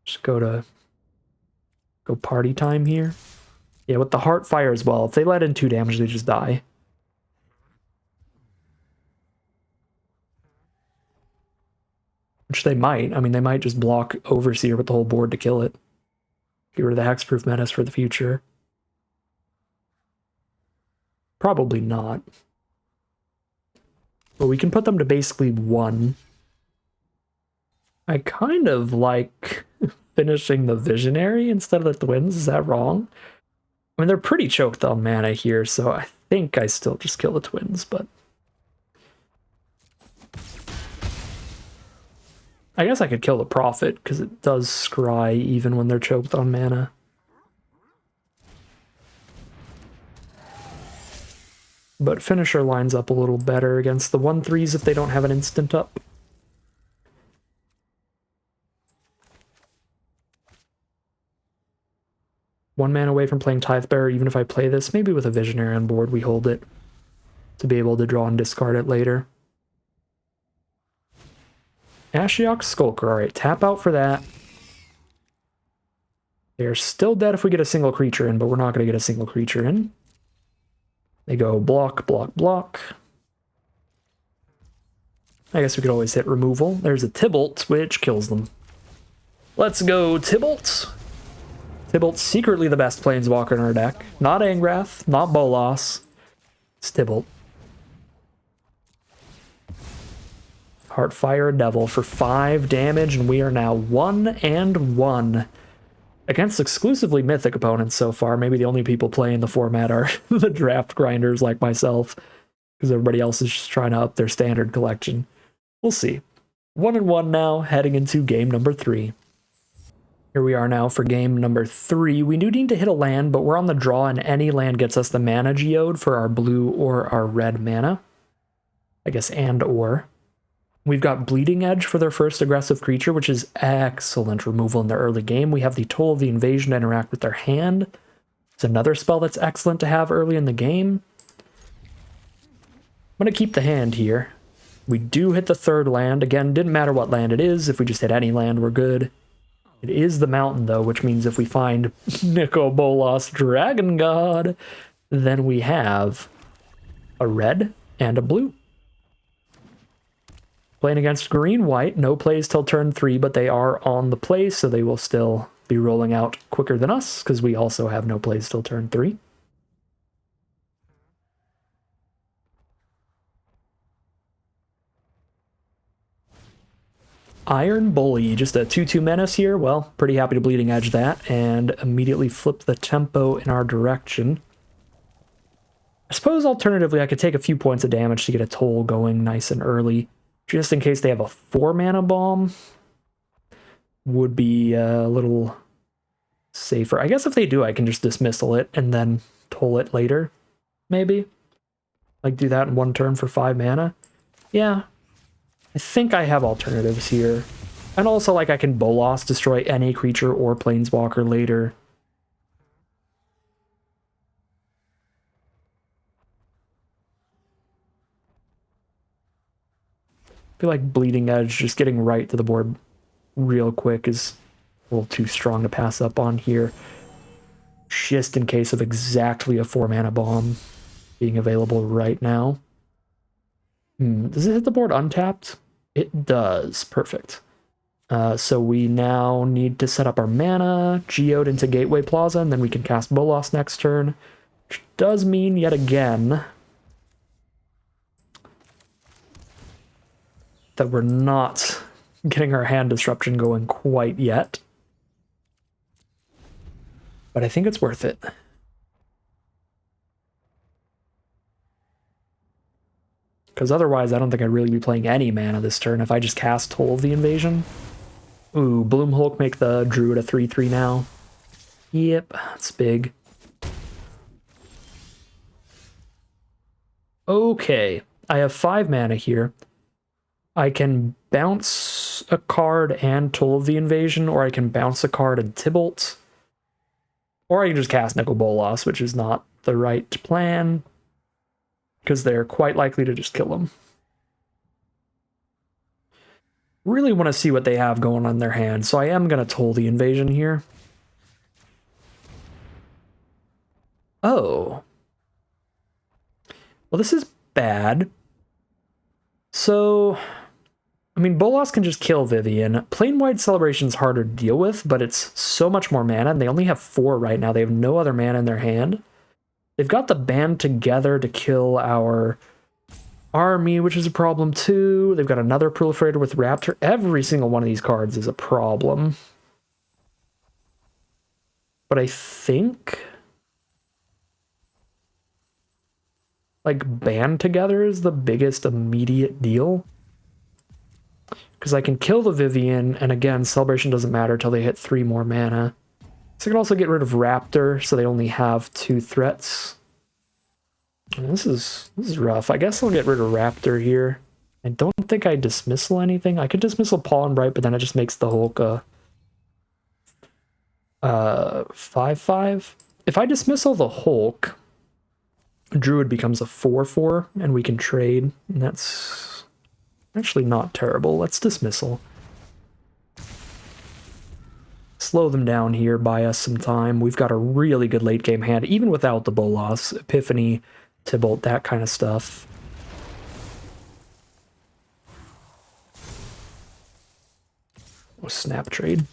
Just go party time here. Yeah, with the Heartfire as well. If they let in 2 damage, they just die. Which they might. I mean, they might just block Overseer with the whole board to kill it. Get rid of the Hexproof Menace for the future. Probably not. But we can put them to basically 1. I kind of like finishing the Visionary instead of the Twins. Is that wrong? I mean, they're pretty choked on mana here, so I think I still just kill the Twins, but... I guess I could kill the Prophet, because it does scry even when they're choked on mana. But Finisher lines up a little better against the 1/3s if they don't have an instant up. One mana away from playing Tithebearer, even if I play this, maybe with a Visionary on board, we hold it to be able to draw and discard it later. Ashiok Skulker, alright, tap out for that. They're still dead if we get a single creature in, but we're not going to get a single creature in. They go block, block, block. I guess we could always hit removal. There's a Tybalt, which kills them. Let's go, Tybalt! Tybalt's secretly the best Planeswalker in our deck. Not Angrath, not Bolas. It's Tybalt. Heartfire Devil for 5 damage, and we are now 1-1. Against exclusively Mythic opponents so far. Maybe the only people playing the format are the draft grinders like myself, because everybody else is just trying to up their standard collection. We'll see. 1-1 now, heading into game number 3. Here we are now for game number 3. We do need to hit a land, but we're on the draw, and any land gets us the mana geode for our blue or our red mana. I guess and or. We've got Bleeding Edge for their first aggressive creature, which is excellent removal in the early game. We have the Toll of the Invasion to interact with their hand. It's another spell that's excellent to have early in the game. I'm going to keep the hand here. We do hit the third land. Again, didn't matter what land it is. If we just hit any land, we're good. It is the mountain, though, which means if we find Nicol Bolas Dragon God, then we have a red and a blue. Playing against green-white, no plays till turn 3, but they are on the play, so they will still be rolling out quicker than us, because we also have no plays till turn 3. Iron Bully, just a 2/2 menace here. Well, pretty happy to Bleeding Edge that, and immediately flip the tempo in our direction. I suppose alternatively I could take a few points of damage to get a toll going nice and early, just in case they have a 4-mana bomb. Would be a little safer. I guess if they do, I can just dismissal it and then toll it later, maybe. Like do that in 1 turn for 5 mana. Yeah, I think I have alternatives here. And also, like, I can Bolas destroy any creature or Planeswalker later. I feel like Bleeding Edge, just getting right to the board real quick, is a little too strong to pass up on here. Just in case of exactly a 4-mana bomb being available right now. Does it hit the board untapped? It does. Perfect. So we now need to set up our mana, geode into Gateway Plaza, and then we can cast Bolas next turn. Which does mean, yet again, that we're not getting our hand disruption going quite yet. But I think it's worth it. Because otherwise I don't think I'd really be playing any mana this turn if I just cast Toll of the Invasion. Ooh, Bloom Hulk make the Druid a 3/3 now. Yep, that's big. Okay, I have 5 mana here. I can bounce a card and Toll of the Invasion, or I can bounce a card and Tybalt. Or I can just cast Nicol Bolas, which is not the right plan, because they're quite likely to just kill him. Really want to see what they have going on in their hand, so I am going to Toll the Invasion here. Oh. Well, this is bad. So, I mean, Bolas can just kill Vivien. Plane-wide Celebration's harder to deal with, but it's so much more mana, and they only have 4 right now. They have no other mana in their hand. They've got the Band Together to kill our army, which is a problem too. They've got another Proliferator with Raptor. Every single one of these cards is a problem. But I think like Band Together is the biggest immediate deal. Because I can kill the Vivien, and again, Celebration doesn't matter until they hit 3 more mana. So I can also get rid of Raptor, so they only have 2 threats. And this is rough. I guess I'll get rid of Raptor here. I don't think I dismissal anything. I could dismissal Paul and Bright, but then it just makes the Hulk a 5/5. If I dismissal the Hulk, Druid becomes a 4/4, and we can trade. And that's actually not terrible. Let's dismissal. Slow them down here, buy us some time. We've got a really good late game hand, even without the Bolas, Epiphany, Tybalt, that kind of stuff. Oh, snap trade.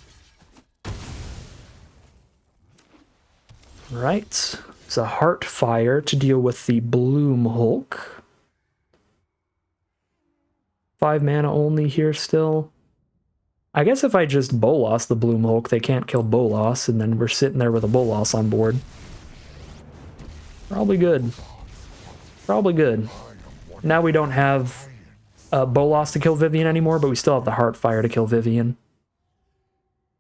Right. It's a Heartfire to deal with the Bloom Hulk. 5 mana only here still. I guess if I just Bolas the Bloom Hulk, they can't kill Bolas, and then we're sitting there with a Bolas on board. Probably good. Probably good. Now we don't have Bolas to kill Vivien anymore, but we still have the Heartfire to kill Vivien.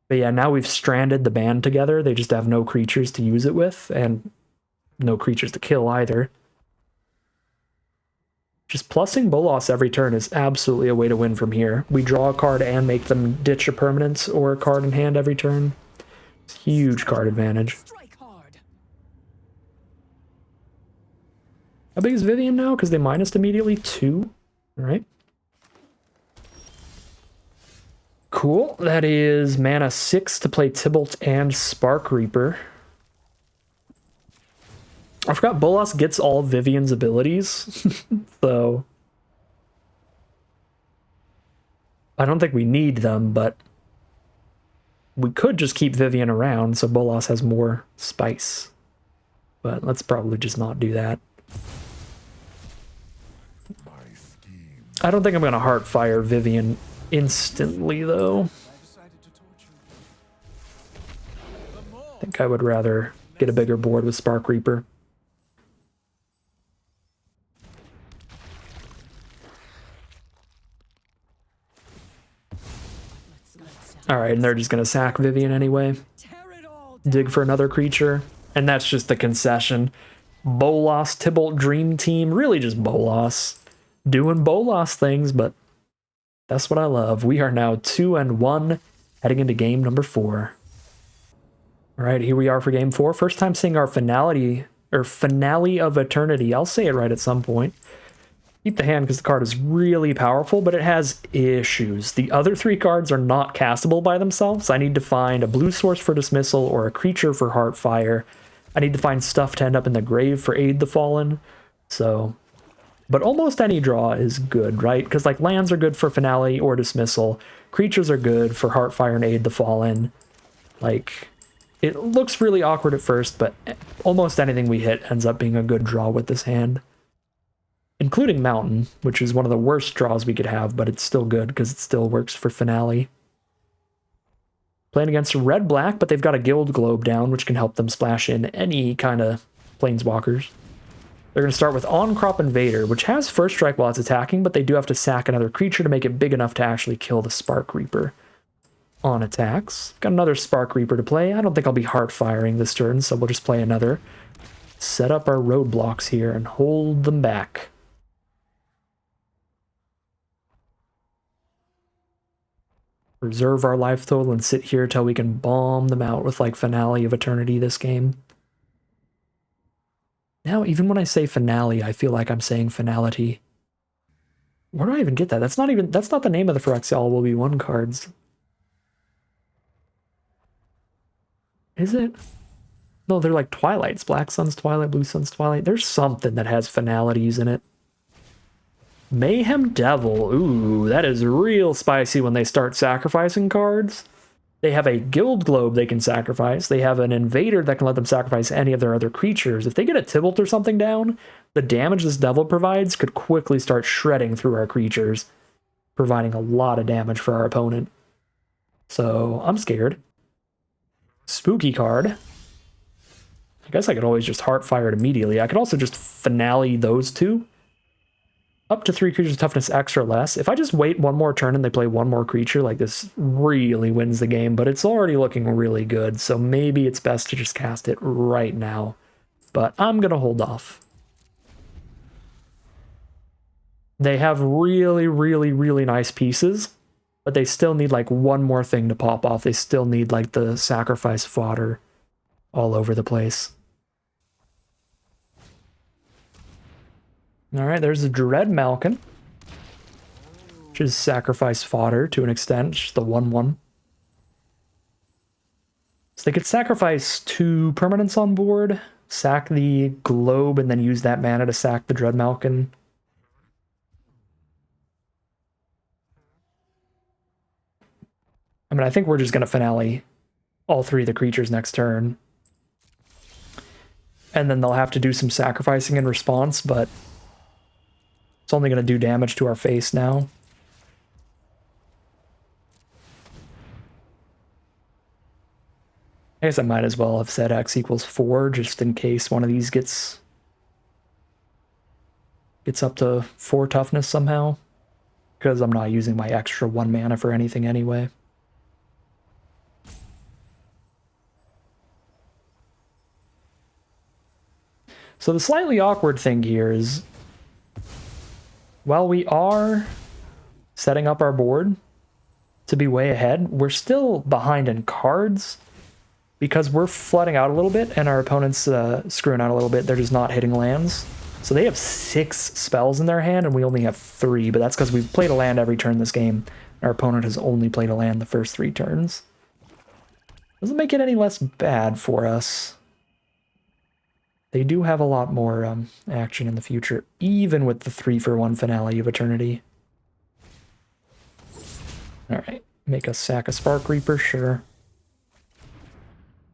But yeah, now we've stranded the Band Together. They just have no creatures to use it with, and no creatures to kill either. Just plussing Bolas every turn is absolutely a way to win from here. We draw a card and make them ditch a permanent or a card in hand every turn. It's huge card advantage. How big is Vivien now? Because they minused immediately 2. Alright. Cool. That is mana 6 to play Tybalt and Spark Reaper. I forgot Bolas gets all Vivien's abilities, so I don't think we need them, but we could just keep Vivien around so Bolas has more spice. But let's probably just not do that. I don't think I'm going to Heartfire Vivien instantly, though. I think I would rather get a bigger board with Spark Reaper. Alright, and they're just going to sack Vivien anyway. Dig for another creature. And that's just the concession. Bolas, Tybalt Dream Team. Really just Bolas. Doing Bolas things, but that's what I love. We are now 2-1, heading into game number 4. Alright, here we are for game 4. First time seeing our finale of Eternity. I'll say it right at some point. Keep the hand because the card is really powerful, but it has issues. The other 3 cards are not castable by themselves. I need to find a blue source for dismissal or a creature for Heartfire. I need to find stuff to end up in the grave for Aid the Fallen. So, but almost any draw is good, right? Because like lands are good for finale or dismissal. Creatures are good for Heartfire and Aid the Fallen. Like, it looks really awkward at first, but almost anything we hit ends up being a good draw with this hand. Including Mountain, which is one of the worst draws we could have, but it's still good because it still works for finale. Playing against red-black, but they've got a Guild Globe down, which can help them splash in any kind of Planeswalkers. They're going to start with On-Crop Invader, which has first strike while it's attacking, but they do have to sack another creature to make it big enough to actually kill the Spark Reaper. on attacks. Got another Spark Reaper to play. I don't think I'll be heart firing this turn, so we'll just play another. Set up our roadblocks here and hold them back. Reserve our life total and sit here till we can bomb them out with like Finale of Eternity this game. Now, even when I say finale, I feel like I'm saying finality. Where do I even get that? That's not the name of the Phyrexial will be 1 cards. Is it? No, they're like Twilights. Black Sun's Twilight, Blue Sun's Twilight. There's something that has finalities in it. Mayhem Devil. Ooh, that is real spicy when they start sacrificing cards. They have a Guild Globe they can sacrifice. They have an Invader that can let them sacrifice any of their other creatures. If they get a Tibalt or something down, the damage this Devil provides could quickly start shredding through our creatures, providing a lot of damage for our opponent. So, I'm scared. Spooky card. I guess I could always just Heartfire it immediately. I could also just Finale those two. Up to 3 creatures toughness X or less. If I just wait one more turn and they play one more creature, like this really wins the game, but it's already looking really good, so maybe it's best to just cast it right now. But I'm gonna hold off. They have really, really, really nice pieces, but they still need like one more thing to pop off. They still need like the sacrifice fodder all over the place. All right, there's a Dread Malkin, which is sacrifice fodder to an extent, just the 1/1. So they could sacrifice 2 permanents on board, sack the Globe, and then use that mana to sack the Dread Malkin. I mean, I think we're just going to finale all 3 of the creatures next turn. And then they'll have to do some sacrificing in response, but it's only going to do damage to our face now. I guess I might as well have said X equals 4, just in case one of these gets up to 4 toughness somehow, because I'm not using my extra 1 mana for anything anyway. So the slightly awkward thing here is, while we are setting up our board to be way ahead, we're still behind in cards because we're flooding out a little bit and our opponent's screwing out a little bit. They're just not hitting lands. So they have 6 spells in their hand and we only have 3, but that's because we've played a land every turn this game. Our opponent has only played a land the first 3 turns. Doesn't make it any less bad for us. They do have a lot more action in the future, even with the 3-for-1 Finale of Eternity. Alright, make us sack a Spark Reaper, sure.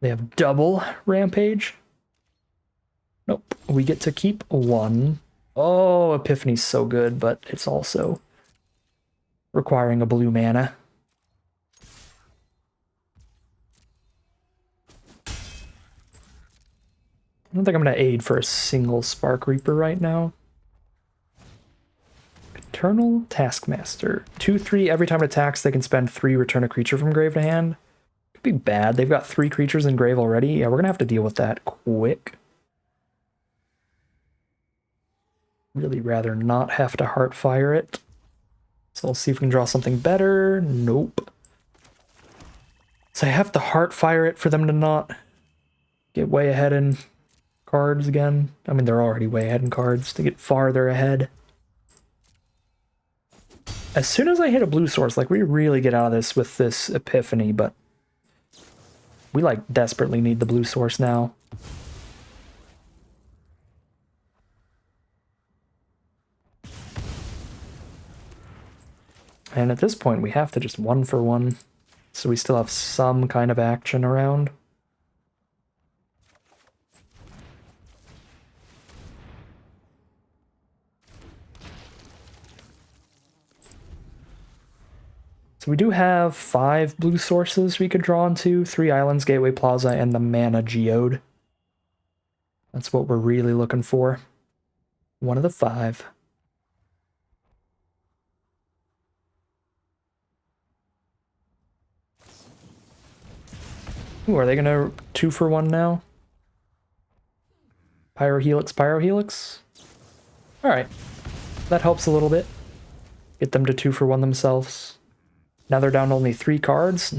They have double Rampage. Nope, we get to keep 1. Oh, Epiphany's so good, but it's also requiring a blue mana. I don't think I'm going to aid for a single Spark Reaper right now. Eternal Taskmaster. 2/3, every time it attacks, they can spend 3, return a creature from grave to hand. Could be bad. They've got 3 creatures in grave already. Yeah, we're going to have to deal with that quick. Really rather not have to Heartfire it. So we'll see if we can draw something better. Nope. So I have to Heartfire it for them to not get way ahead in cards again. I mean, they're already way ahead in cards to get farther ahead. As soon as I hit a blue source, like, we really get out of this with this Epiphany, but we, like, desperately need the blue source now. And at this point, we have to just 1-for-1, so we still have some kind of action around. So we do have 5 blue sources we could draw into, 3 islands, Gateway Plaza, and the mana Geode. That's what we're really looking for. One of the 5. Ooh, are they gonna 2-for-1 now? Pyrohelix, Pyrohelix? Alright. That helps a little bit. Get them to 2-for-1 themselves. Now they're down to only 3 cards.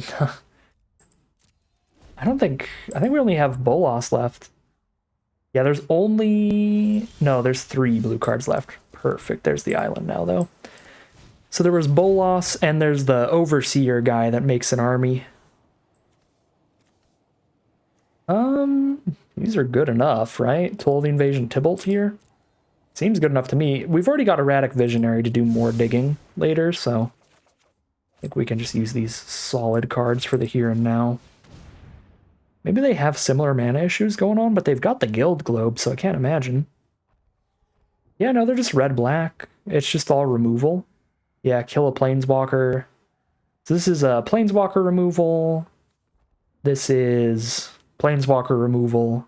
I think we only have Bolas left. Yeah, there's only... No, there's 3 blue cards left. Perfect. There's the island now, though. So there was Bolas, and there's the Overseer guy that makes an army. These are good enough, right? Toll the Invasion Tybalt here. Seems good enough to me. We've already got Erratic Visionary to do more digging later, so I think we can just use these solid cards for the here and now. Maybe they have similar mana issues going on, but they've got the Guild Globe, so I can't imagine. Yeah, no, they're just red-black. It's just all removal. Yeah, kill a Planeswalker. So this is a Planeswalker removal. This is Planeswalker removal.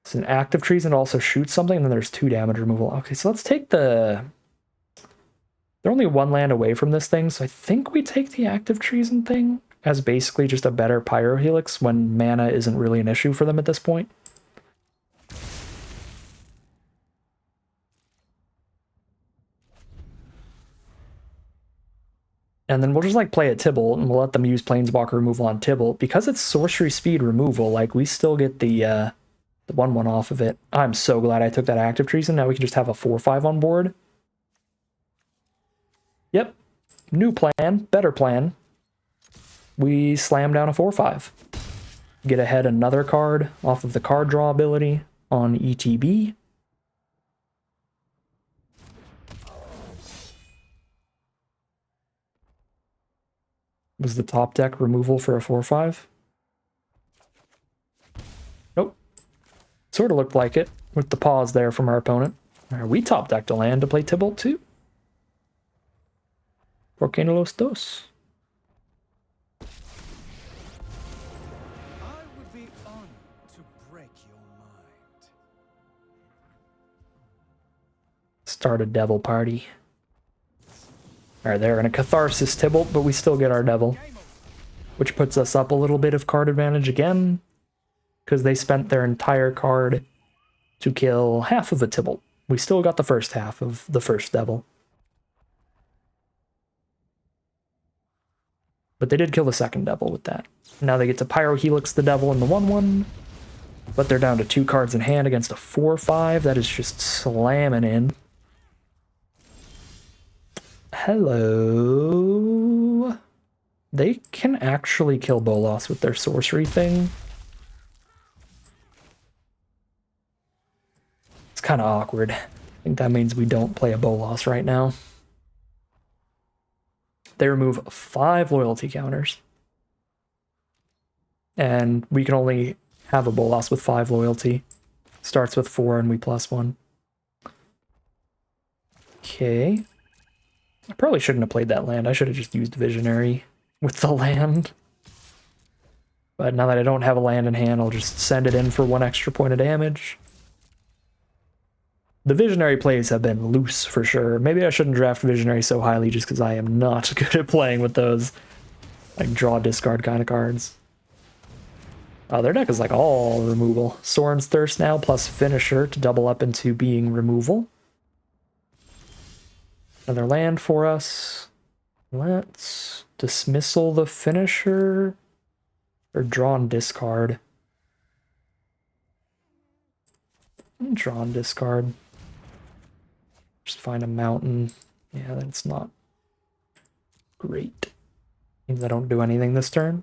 It's an active treason, also shoots something, and then there's 2 damage removal. Okay, so let's take the... They're only 1 land away from this thing, so I think we take the active treason thing as basically just a better Pyrohelix when mana isn't really an issue for them at this point. And then we'll just like play a Tybalt, and we'll let them use Planeswalker removal on Tybalt. Because it's sorcery speed removal, like we still get the 1/1 off of it. I'm so glad I took that active treason. Now we can just have a 4/5 on board. Yep. New plan. Better plan. We slam down a 4/5. Get ahead another card off of the card draw ability on ETB. Was the top deck removal for a 4/5? Nope. Sort of looked like it with the pause there from our opponent. Right, we top decked a land to play Tybalt too. ¿Por qué no los dos? I would be honored to break your mind. Start a devil party. Alright, they're in a Catharsis Tybalt, but we still get our devil. Which puts us up a little bit of card advantage again. Because they spent their entire card to kill half of a Tybalt. We still got the first half of the first devil. But they did kill the second devil with that. Now they get to Pyrohelix the devil in the 1/1. But they're down to 2 cards in hand against a 4/5. That is just slamming in. Hello. They can actually kill Bolas with their sorcery thing. It's kind of awkward. I think that means we don't play a Bolas right now. They remove 5 loyalty counters. And we can only have a Bolas with 5 loyalty. Starts with 4 and we +1. Okay. I probably shouldn't have played that land. I should have just used Visionary with the land. But now that I don't have a land in hand, I'll just send it in for 1 extra point of damage. The Visionary plays have been loose for sure. Maybe I shouldn't draft Visionary so highly just because I am not good at playing with those like draw discard kind of cards. Oh, their deck is like all removal. Sorin's Thirst now plus Finisher to double up into being removal. Another land for us. Let's dismissal the Finisher or draw and discard. Draw and discard. Just find a mountain. Yeah, that's not great. Means I don't do anything this turn.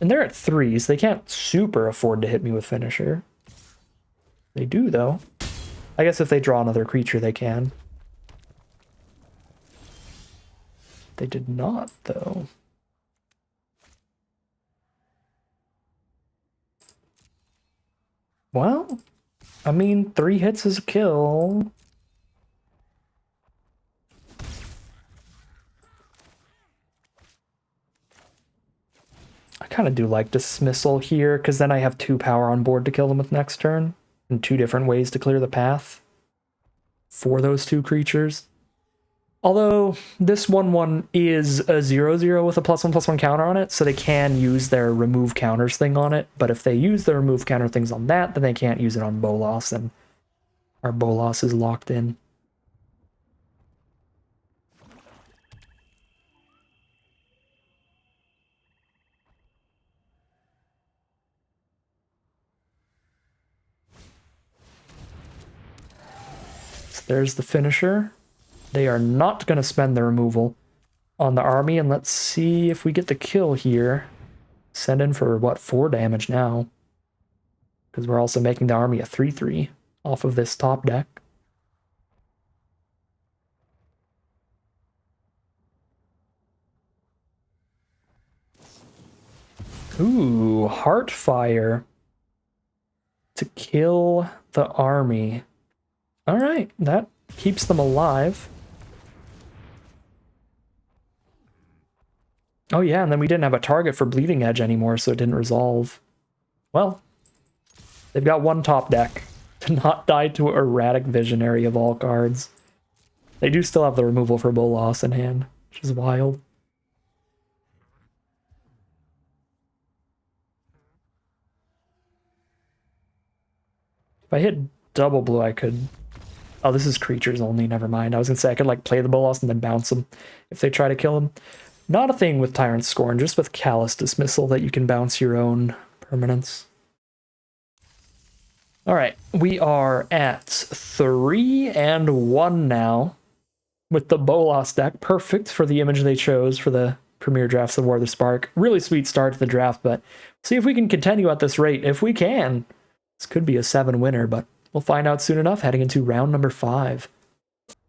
And they're at 3s. They can't super afford to hit me with Finisher. They do, though. I guess if they draw another creature, they can. They did not, though. Well, I mean, 3 hits is a kill. I kind of do like dismissal here, because then I have 2 power on board to kill them with next turn, and 2 different ways to clear the path for those 2 creatures. Although this 1/1 is a 0/0 with a +1/+1 counter on it, so they can use their remove counters thing on it. But if they use the remove counter things on that, then they can't use it on Bolas, and our Bolas is locked in. So there's the finisher. They are not going to spend the removal on the army, and let's see if we get the kill here. Send in for, what, 4 damage now? Because we're also making the army a 3/3 off of this top deck. Ooh, Heartfire to kill the army. All right, that keeps them alive. Oh yeah, and then we didn't have a target for Bleeding Edge anymore, so it didn't resolve. Well, they've got one top deck to not die to Erratic Visionary of all cards. They do still have the removal for Bolas in hand, which is wild. If I hit double blue, I could... Oh, this is creatures only, never mind. I was gonna say I could like play the Bolas and then bounce them if they try to kill him. Not a thing with Tyrant Scorn, just with Callous Dismissal that you can bounce your own permanents. Alright, we are at 3-1 now with the Bolas deck. Perfect for the image they chose for the Premier Drafts of War of the Spark. Really sweet start to the draft, but see if we can continue at this rate. If we can, this could be a 7 winner, but we'll find out soon enough heading into round number 5.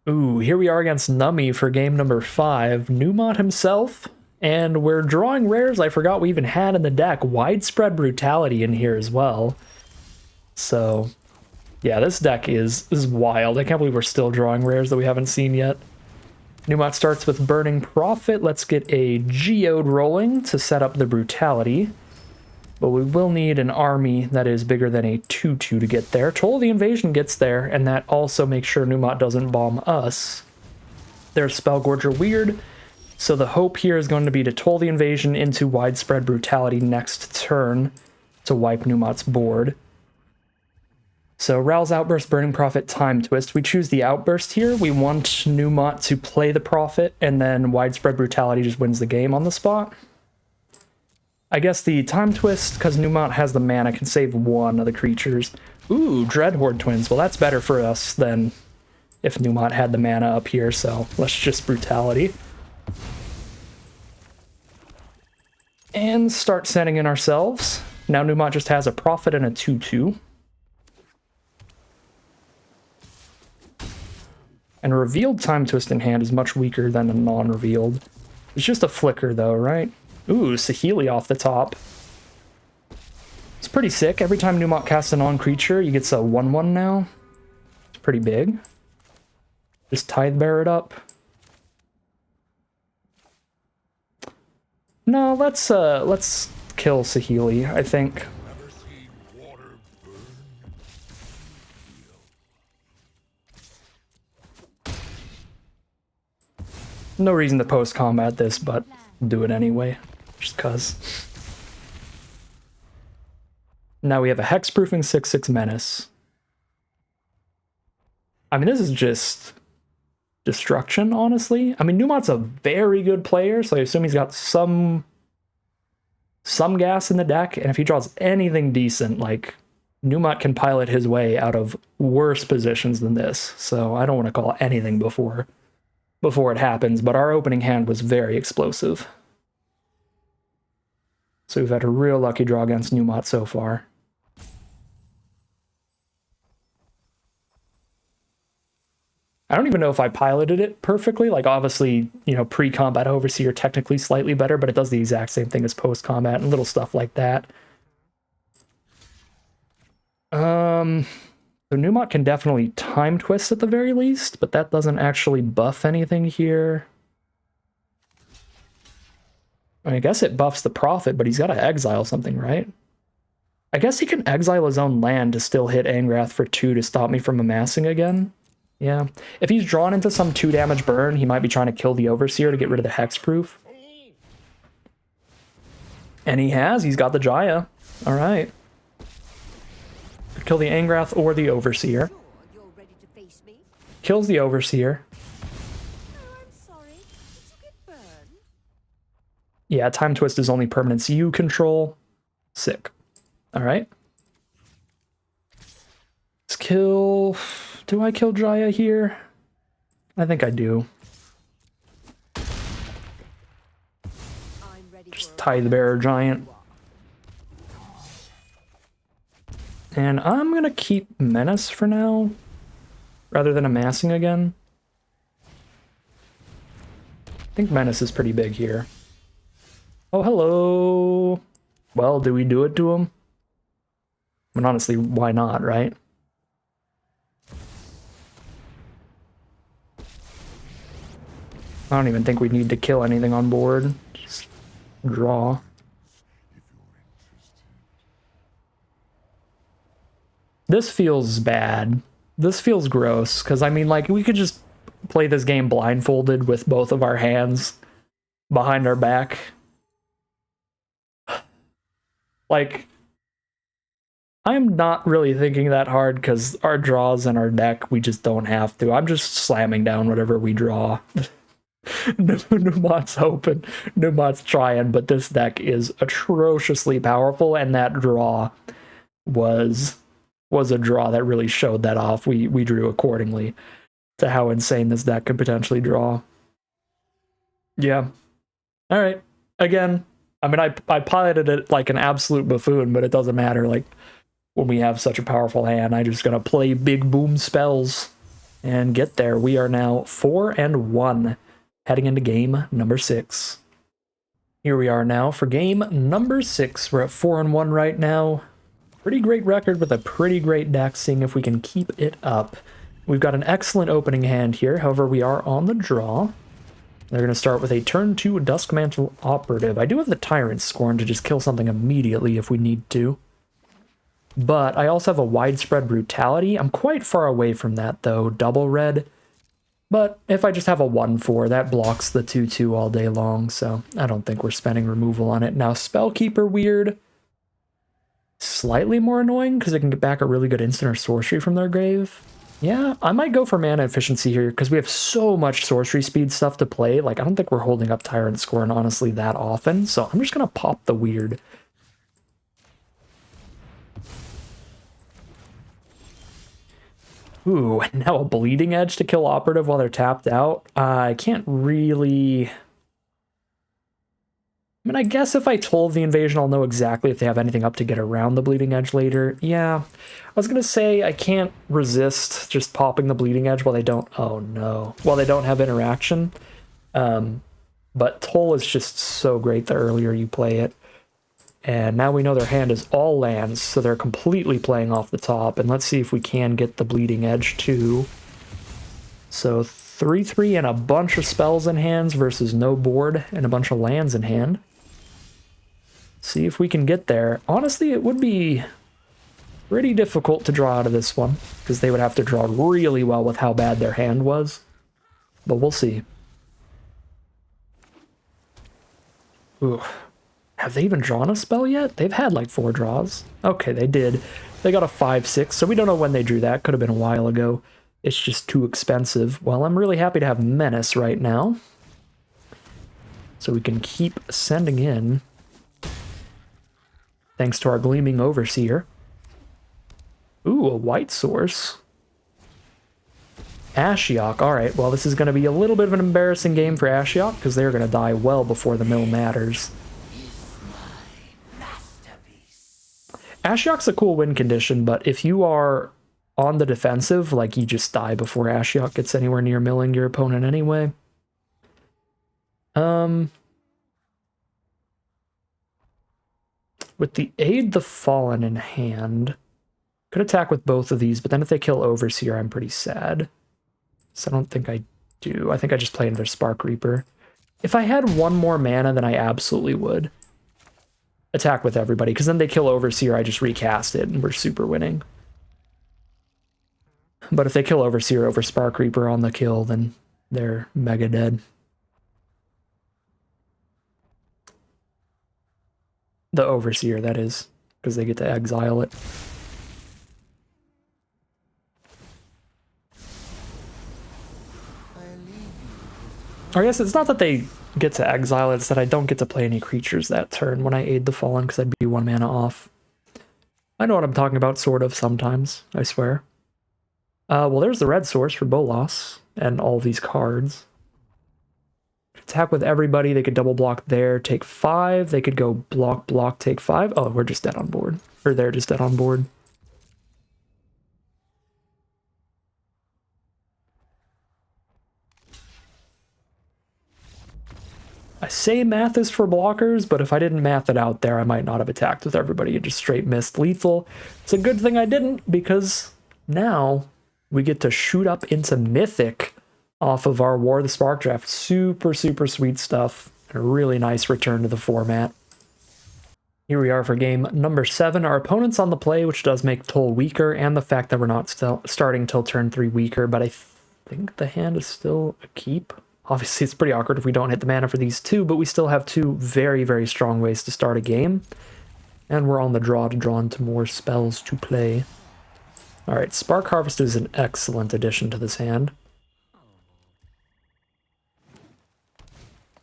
Ooh, here we are against Nummy for game number 5. Numot himself, and we're drawing rares I forgot we even had in the deck. Widespread Brutality in here as well. So, yeah, this deck is wild. I can't believe we're still drawing rares that we haven't seen yet. Numot starts with Burning Prophet. Let's get a Geode rolling to set up the Brutality. But we will need an army that is bigger than a 2/2 to get there. Toll the Invasion gets there, and that also makes sure Numot doesn't bomb us. Their Spellgorge are weird, so the hope here is going to be to Toll the Invasion into Widespread Brutality next turn to wipe Numot's board. So Ral's Outburst, Burning Prophet, Time Twist. We choose the Outburst here. We want Numot to play the Prophet, and then Widespread Brutality just wins the game on the spot. I guess the Time Twist, because Numot has the mana, can save one of the creatures. Ooh, Dreadhorde Twins. Well, that's better for us than if Numot had the mana up here, so let's just Brutality. And start sending in ourselves. Now Numot just has a Prophet and a 2/2. And a revealed Time Twist in hand is much weaker than a non-revealed. It's just a flicker though, right? Ooh, Saheeli off the top. It's pretty sick. Every time Numot casts a non-creature, you get a 1/1 now. It's pretty big. Just Tidebear it up. No, let's kill Saheeli, I think. Never seen water burn. No reason to post-combat this, but do it anyway. Just cuz. Now we have a Hexproofing 6/6 Menace. I mean, this is just destruction, honestly. I mean, Numot's a very good player, so I assume he's got some gas in the deck, and if he draws anything decent, like, Numot can pilot his way out of worse positions than this, so I don't want to call anything before it happens, but our opening hand was very explosive. So we've had a real lucky draw against Numot so far. I don't even know if I piloted it perfectly. Like, obviously, you know, pre-combat Overseer technically slightly better, but it does the exact same thing as post-combat and little stuff like that. So Numot can definitely Time Twist at the very least, but that doesn't actually buff anything here. I mean, I guess it buffs the Prophet, but he's got to exile something, right? I guess he can exile his own land to still hit Angrath for 2 to stop me from amassing again. Yeah. If he's drawn into some 2 damage burn, he might be trying to kill the Overseer to get rid of the hexproof. And he has. He's got the Jaya. All right. Could kill the Angrath or the Overseer. You're ready to face me? Kills the Overseer. Oh, I'm sorry. Did you get burned? Yeah, Time Twist is only permanents you control. Sick. All right. Let's kill... Do I kill Jaya here? I think I do. I'm ready Just for a Tithe Bearer Giant. And I'm gonna keep Menace for now, rather than amassing again. I think Menace is pretty big here. Oh, hello! Well, do we do it to him? I mean, honestly, why not, right? I don't even think we need to kill anything on board. Just draw. This feels bad. This feels gross, because I mean, like, we could just play this game blindfolded with both of our hands behind our back. Like, I'm not really thinking that hard, because our draws and our deck, we just don't have to. I'm just slamming down whatever we draw. Numot's hoping, Numot's trying, but this deck is atrociously powerful, and that draw was a draw that really showed that off. We drew accordingly to how insane this deck could potentially draw. Yeah. All right. Again, I mean, I piloted it like an absolute buffoon, but it doesn't matter. Like, when we have such a powerful hand, I just gotta play big boom spells and get there. We are now 4-1. Heading into game number 6. Here we are now for game number 6. We're at 4-1 right now. Pretty great record with a pretty great deck, seeing if we can keep it up. We've got an excellent opening hand here, however we are on the draw. They're going to start with a turn 2 Duskmantle Operative. I do have the Tyrant Scorn to just kill something immediately if we need to. But I also have a Widespread Brutality. I'm quite far away from that though, double red. But if I just have a 1/4, that blocks the 2/2 all day long, so I don't think we're spending removal on it. Now, Spellkeeper weird. Slightly more annoying, because it can get back a really good instant or sorcery from their grave. Yeah, I might go for mana efficiency here, because we have so much sorcery speed stuff to play. Like, I don't think we're holding up Tyrant Scorn, honestly, that often, so I'm just going to pop the weird. Ooh, now a Bleeding Edge to kill Operative while they're tapped out. I can't really... I mean, I guess if I told the Invasion, I'll know exactly if they have anything up to get around the Bleeding Edge later. Yeah, I was going to say I can't resist just popping the Bleeding Edge while they don't... Oh, no. While they don't have interaction. But Toll is just so great the earlier you play it. And now we know their hand is all lands, so they're completely playing off the top. And let's see if we can get the Bleeding Edge too. So 3/3 and a bunch of spells in hands versus no board and a bunch of lands in hand. See if we can get there. Honestly, it would be pretty difficult to draw out of this one, because they would have to draw really well with how bad their hand was. But we'll see. Ooh. Have they even drawn a spell yet? They've had like 4 draws. Okay, they did. They got a 5/6, so we don't know when they drew that. Could have been a while ago. It's just too expensive. Well, I'm really happy to have Menace right now, so we can keep sending in. Thanks to our Gleaming Overseer. Ooh, a white source. Ashiok. Alright, well, this is going to be a little bit of an embarrassing game for Ashiok, because they're going to die well before the mill matters. Ashiok's a cool win condition, but if you are on the defensive, like, you just die before Ashiok gets anywhere near milling your opponent anyway. With the Aid the Fallen in hand, could attack with both of these, but then if they kill Overseer, I'm pretty sad. So I don't think I do. I think I just play another Spark Reaper. If I had 1 more mana, then I absolutely would attack with everybody, because then they kill Overseer, I just recast it, and we're super winning. But if they kill Overseer over Spark Reaper on the kill, then they're mega dead. The Overseer, that is, because they get to exile it. Or I guess it's not that they get to exile, it's that I don't get to play any creatures that turn when I aid the Fallen, because I'd be 1 mana off. I know what I'm talking about, sort of, sometimes, I swear. Well, there's the red source for Bolas, and all these cards. Attack with everybody, they could double block there, take 5, they could go block, block, take 5. Oh, we're just dead on board. Or they're just dead on board. I say math is for blockers, but if I didn't math it out there, I might not have attacked with everybody and just straight missed lethal. It's a good thing I didn't, because now we get to shoot up into Mythic off of our War of the Spark draft. Super, super sweet stuff. A really nice return to the format. Here we are for game number 7. Our opponent's on the play, which does make Toll weaker, and the fact that we're not starting till turn 3 weaker, but I think the hand is still a keep. Obviously, it's pretty awkward if we don't hit the mana for these 2, but we still have 2 very, very strong ways to start a game. And we're on the draw to draw into more spells to play. Alright, Spark Harvest is an excellent addition to this hand.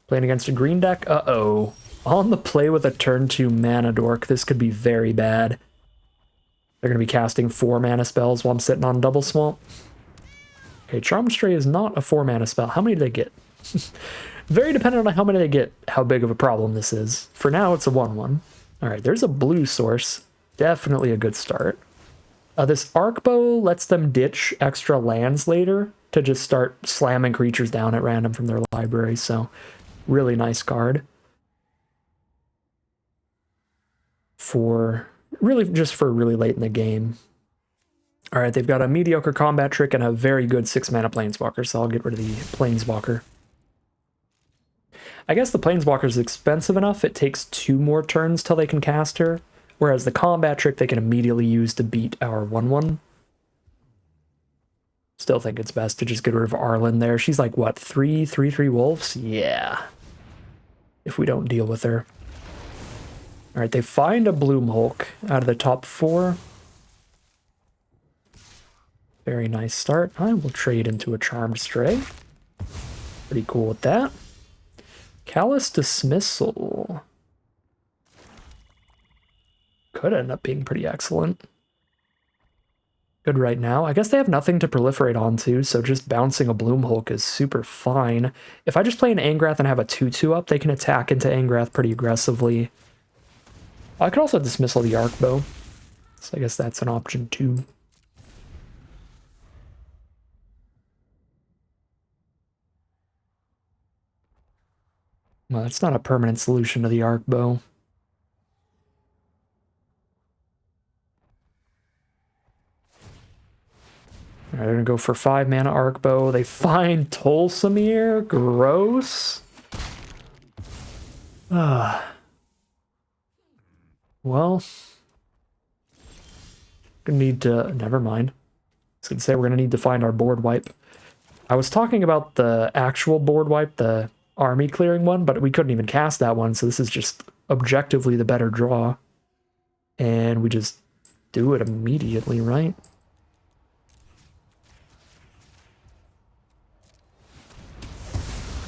Playing against a green deck? Uh-oh. On the play with a turn 2 mana dork, this could be very bad. They're going to be casting 4 mana spells while I'm sitting on Double Swamp. Okay, Charm Stray is not a 4 mana spell. How many do they get? Very dependent on how many they get, how big of a problem this is. For now, it's a 1/1. Alright, there's a blue source. Definitely a good start. This Arc Bow lets them ditch extra lands later to just start slamming creatures down at random from their library, so really nice card. For really late in the game. Alright, they've got a mediocre combat trick and a very good 6 mana Planeswalker, so I'll get rid of the Planeswalker. I guess the Planeswalker is expensive enough, it takes 2 more turns till they can cast her, whereas the combat trick they can immediately use to beat our 1/1. Still think it's best to just get rid of Arlen there. She's like, what, 3/3 wolves? Yeah. If we don't deal with her. Alright, they find a Bloom Hulk out of the top 4. Very nice start. I will trade into a Charmed Stray. Pretty cool with that. Callous Dismissal. Could end up being pretty excellent. Good right now. I guess they have nothing to proliferate onto, so just bouncing a Bloom Hulk is super fine. If I just play an Angrath and have a 2/2 up, they can attack into Angrath pretty aggressively. I could also dismissal the Arc Bow, so I guess that's an option too. Well, that's not a permanent solution to the Arc Bow. Alright, they're gonna go for 5 mana Arc Bow. They find Tolsimir. Gross. Well, gonna need to. Never mind. I was gonna say we're gonna need to find our board wipe. I was talking about the actual board wipe, the army clearing one, but we couldn't even cast that one, so this is just objectively the better draw. And we just do it immediately, right?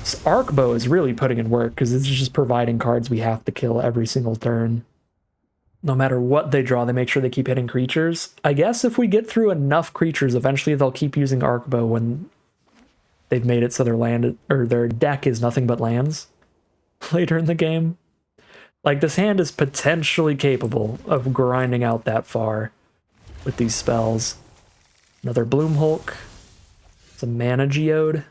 This Arc Bow is really putting in work, because it's just providing cards we have to kill every single turn. No matter what they draw, they make sure they keep hitting creatures. I guess if we get through enough creatures, eventually they'll keep using Arc Bow when they've made it so their land or their deck is nothing but lands later in the game. Like, this hand is potentially capable of grinding out that far with these spells. Another Bloom Hulk. It's a mana geode.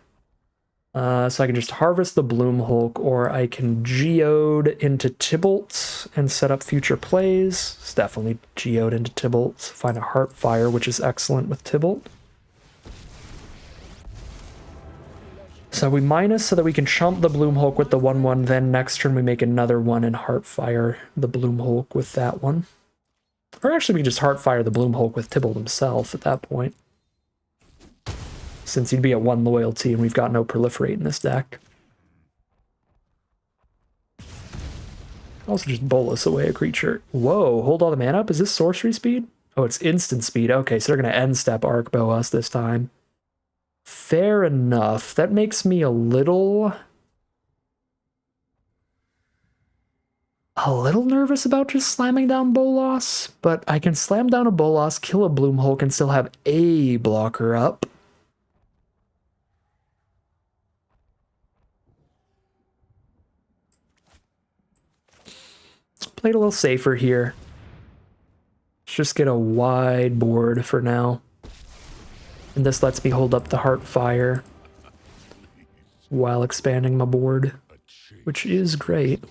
So I can just harvest the Bloom Hulk, or I can geode into Tybalt and set up future plays. It's definitely geode into Tybalt. Find a Heartfire, which is excellent with Tybalt. So we minus so that we can chump the Bloom Hulk with the 1/1, then next turn we make another one and Heartfire the Bloom Hulk with that one. Or actually we just Heartfire the Bloom Hulk with Tybalt himself at that point. since he'd be at 1 loyalty and we've got no Proliferate in this deck. Also just Bolas away a creature. Whoa, hold all the mana up? Is this sorcery speed? Oh, it's instant speed. Okay, so they're going to end step Arc Bolas this time. Fair enough. That makes me a little nervous about just slamming down Bolas, but I can slam down a Bolas, kill a Bloomhulk, and still have a blocker up. Played a little safer here. Let's just get a wide board for now. And this lets me hold up the Heartfire while expanding my board, which is great.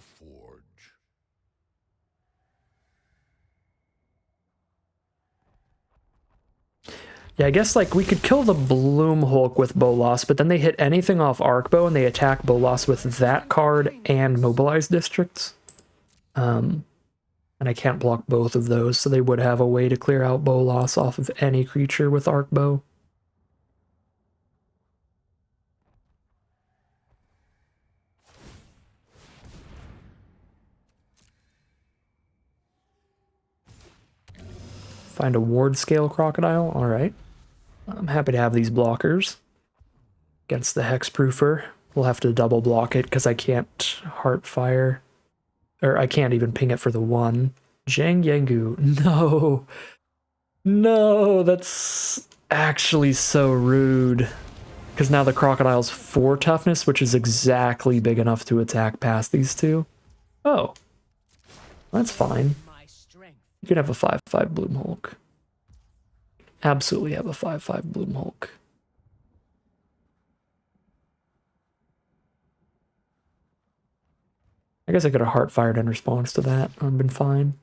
Yeah, I guess like we could kill the Bloomhulk with Bolas, but then they hit anything off Arcbow and they attack Bolas with that card and Mobilize Districts. And I can't block both of those, so they would have a way to clear out Bolas off of any creature with Arcbow. Find a ward scale crocodile, alright. I'm happy to have these blockers. Against the Hexproofer, we'll have to double block it because I can't Heartfire. Or I can't even ping it for the 1. Zhang Yengu, no. No, that's actually so rude. Because now the crocodile's 4 toughness, which is exactly big enough to attack past these two. Oh. That's fine. You can have a 5/5 Bloomhulk. Absolutely have a 5/5 Bloomhulk. I guess I could have Heartfired in response to that. I've been fine.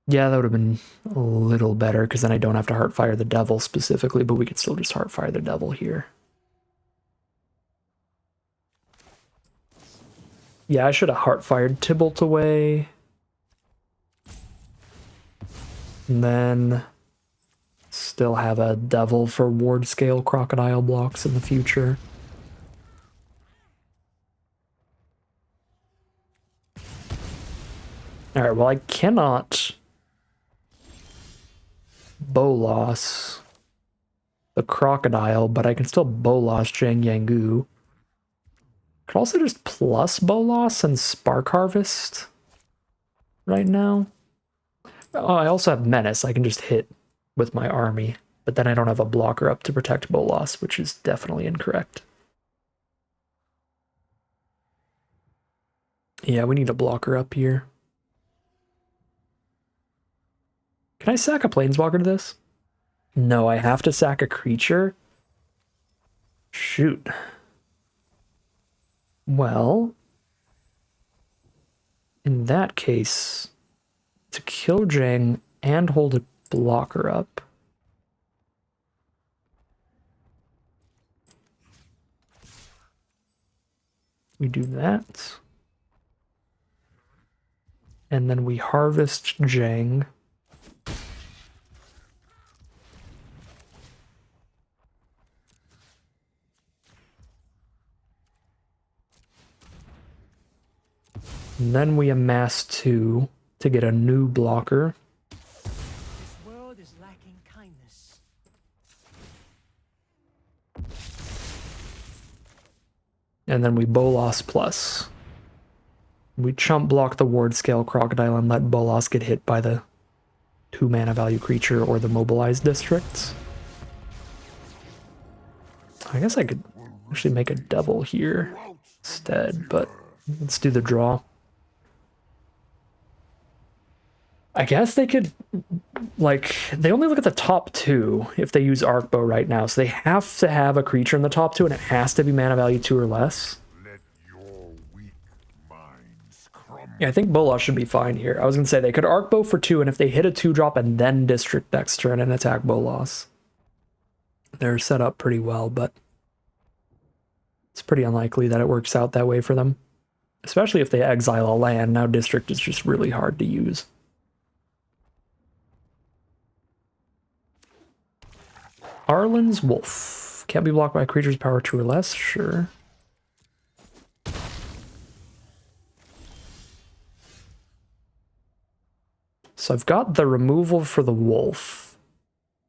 Yeah, that would have been a little better, because then I don't have to Heartfire the Devil specifically, but we could still just Heartfire the Devil here. Yeah, I should have Heartfired Tybalt away. And then still have a Devil for ward scale crocodile blocks in the future. Alright, well I cannot Bolas the crocodile, but I can still Bolas Zhang Yengu. Could also just plus Bolas and Spark Harvest right now. Oh, I also have Menace. I can just hit with my army, but then I don't have a blocker up to protect Bolas, which is definitely incorrect. Yeah, we need a blocker up here. Can I sack a Planeswalker to this? No, I have to sack a creature? Shoot. Well, in that case, to kill Zhang and hold a blocker up, we do that. And then we harvest Zhang. And then we amass 2 to get a new blocker. This world is lacking kindness. And then we Bolas plus. We chump block the ward scale crocodile and let Bolas get hit by the 2 mana value creature or the mobilized districts. I guess I could actually make a devil here instead, but let's do the draw. I guess they could, like, they only look at the top 2 if they use Arcbow right now, so they have to have a creature in the top 2, and it has to be mana value 2 or less. Let your weak minds crumble. Yeah, I think Bolas should be fine here. I was going to say they could Arcbow for 2, and if they hit a 2-drop and then District next turn and attack Bolas, they're set up pretty well, but it's pretty unlikely that it works out that way for them. Especially if they exile a land. Now District is just really hard to use. Arlen's Wolf. Can't be blocked by a creature's power 2 or less. Sure. So I've got the removal for the wolf.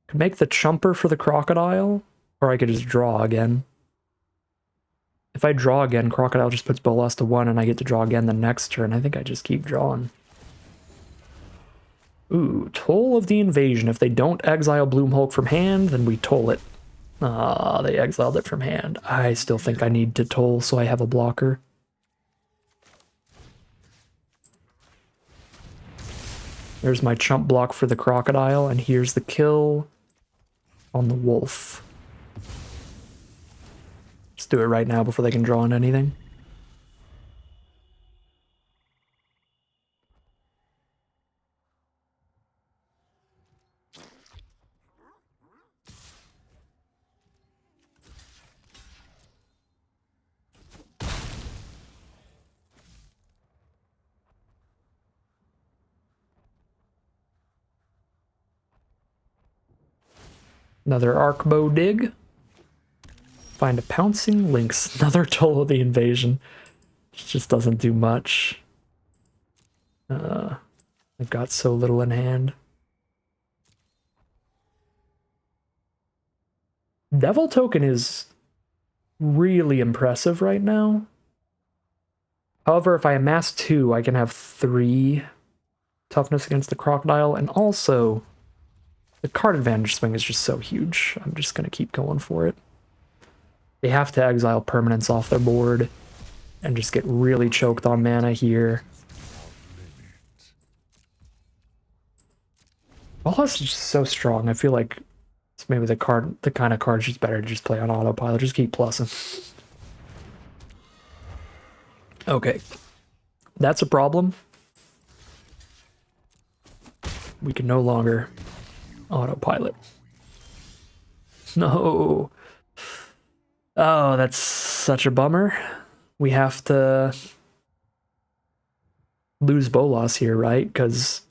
Could make the chumper for the crocodile, or I could just draw again. If I draw again, crocodile just puts Bolas to 1 and I get to draw again the next turn. I think I just keep drawing. Ooh, Toll of the Invasion. If they don't exile Bloomhulk from hand, then we toll it. Ah, they exiled it from hand. I still think I need to toll so I have a blocker. There's my chump block for the crocodile, and here's the kill on the wolf. Let's do it right now before they can draw on anything. Another Arcbow dig. Find a Pouncing Lynx. Another Toll of the Invasion. It just doesn't do much. I've got so little in hand. Devil Token is really impressive right now. However, if I amass 2, I can have 3 toughness against the crocodile, and also the card advantage swing is just so huge. I'm just going to keep going for it. They have to exile permanents off their board and just get really choked on mana here. Bolas is just so strong. I feel like it's maybe the kind of card she's better to just play on autopilot. Just keep plussing. Okay. That's a problem. We can no longer autopilot. No. Oh, that's such a bummer. We have to lose Bolas here, right? Because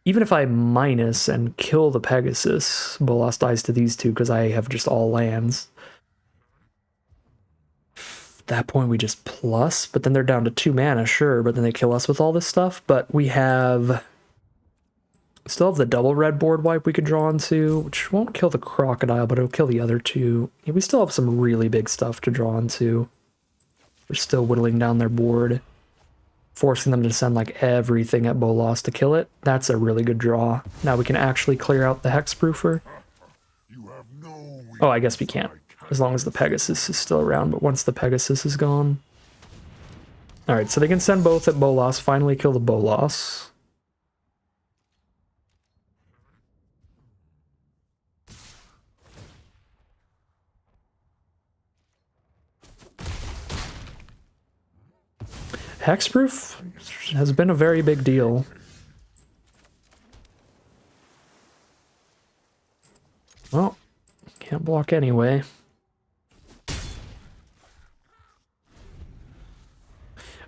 even if I minus and kill the Pegasus, Bolas dies to these two because I have just all lands. At that point, we just plus, but then they're down to 2 mana, sure, but then they kill us with all this stuff. But we have... Still have the double red board wipe we could draw onto, which won't kill the crocodile, but it'll kill the other 2. Yeah, we still have some really big stuff to draw onto. We're still whittling down their board, forcing them to send like everything at Bolas to kill it. That's a really good draw. Now we can actually clear out the Hexproofer. Oh, I guess we can't, as long as the Pegasus is still around, but once the Pegasus is gone. Alright, so they can send both at Bolas, finally kill the Bolas. Hexproof has been a very big deal. Well, can't block anyway.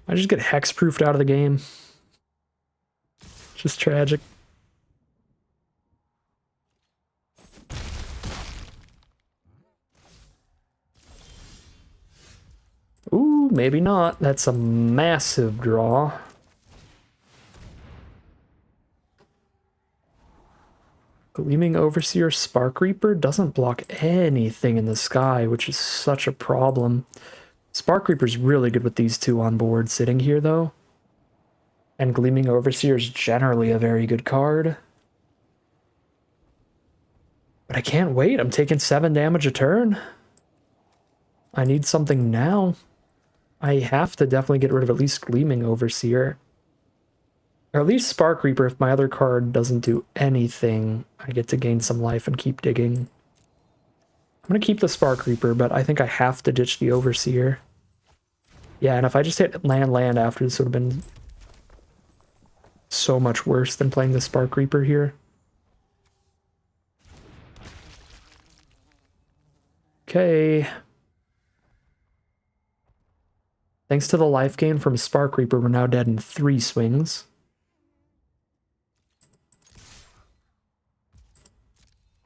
I just get hexproofed out of the game. Just tragic. Ooh, maybe not. That's a massive draw. Gleaming Overseer Spark Reaper doesn't block anything in the sky, which is such a problem. Spark Reaper's really good with these 2 on board sitting here, though. And Gleaming Overseer is generally a very good card. But I can't wait. I'm taking 7 damage a turn. I need something now. I have to definitely get rid of at least Gleaming Overseer. Or at least Spark Reaper. If my other card doesn't do anything, I get to gain some life and keep digging. I'm going to keep the Spark Reaper, but I think I have to ditch the Overseer. Yeah, and if I just hit land after, this would have been so much worse than playing the Spark Reaper here. Okay. Thanks to the life gain from Spark Reaper, we're now dead in 3 swings.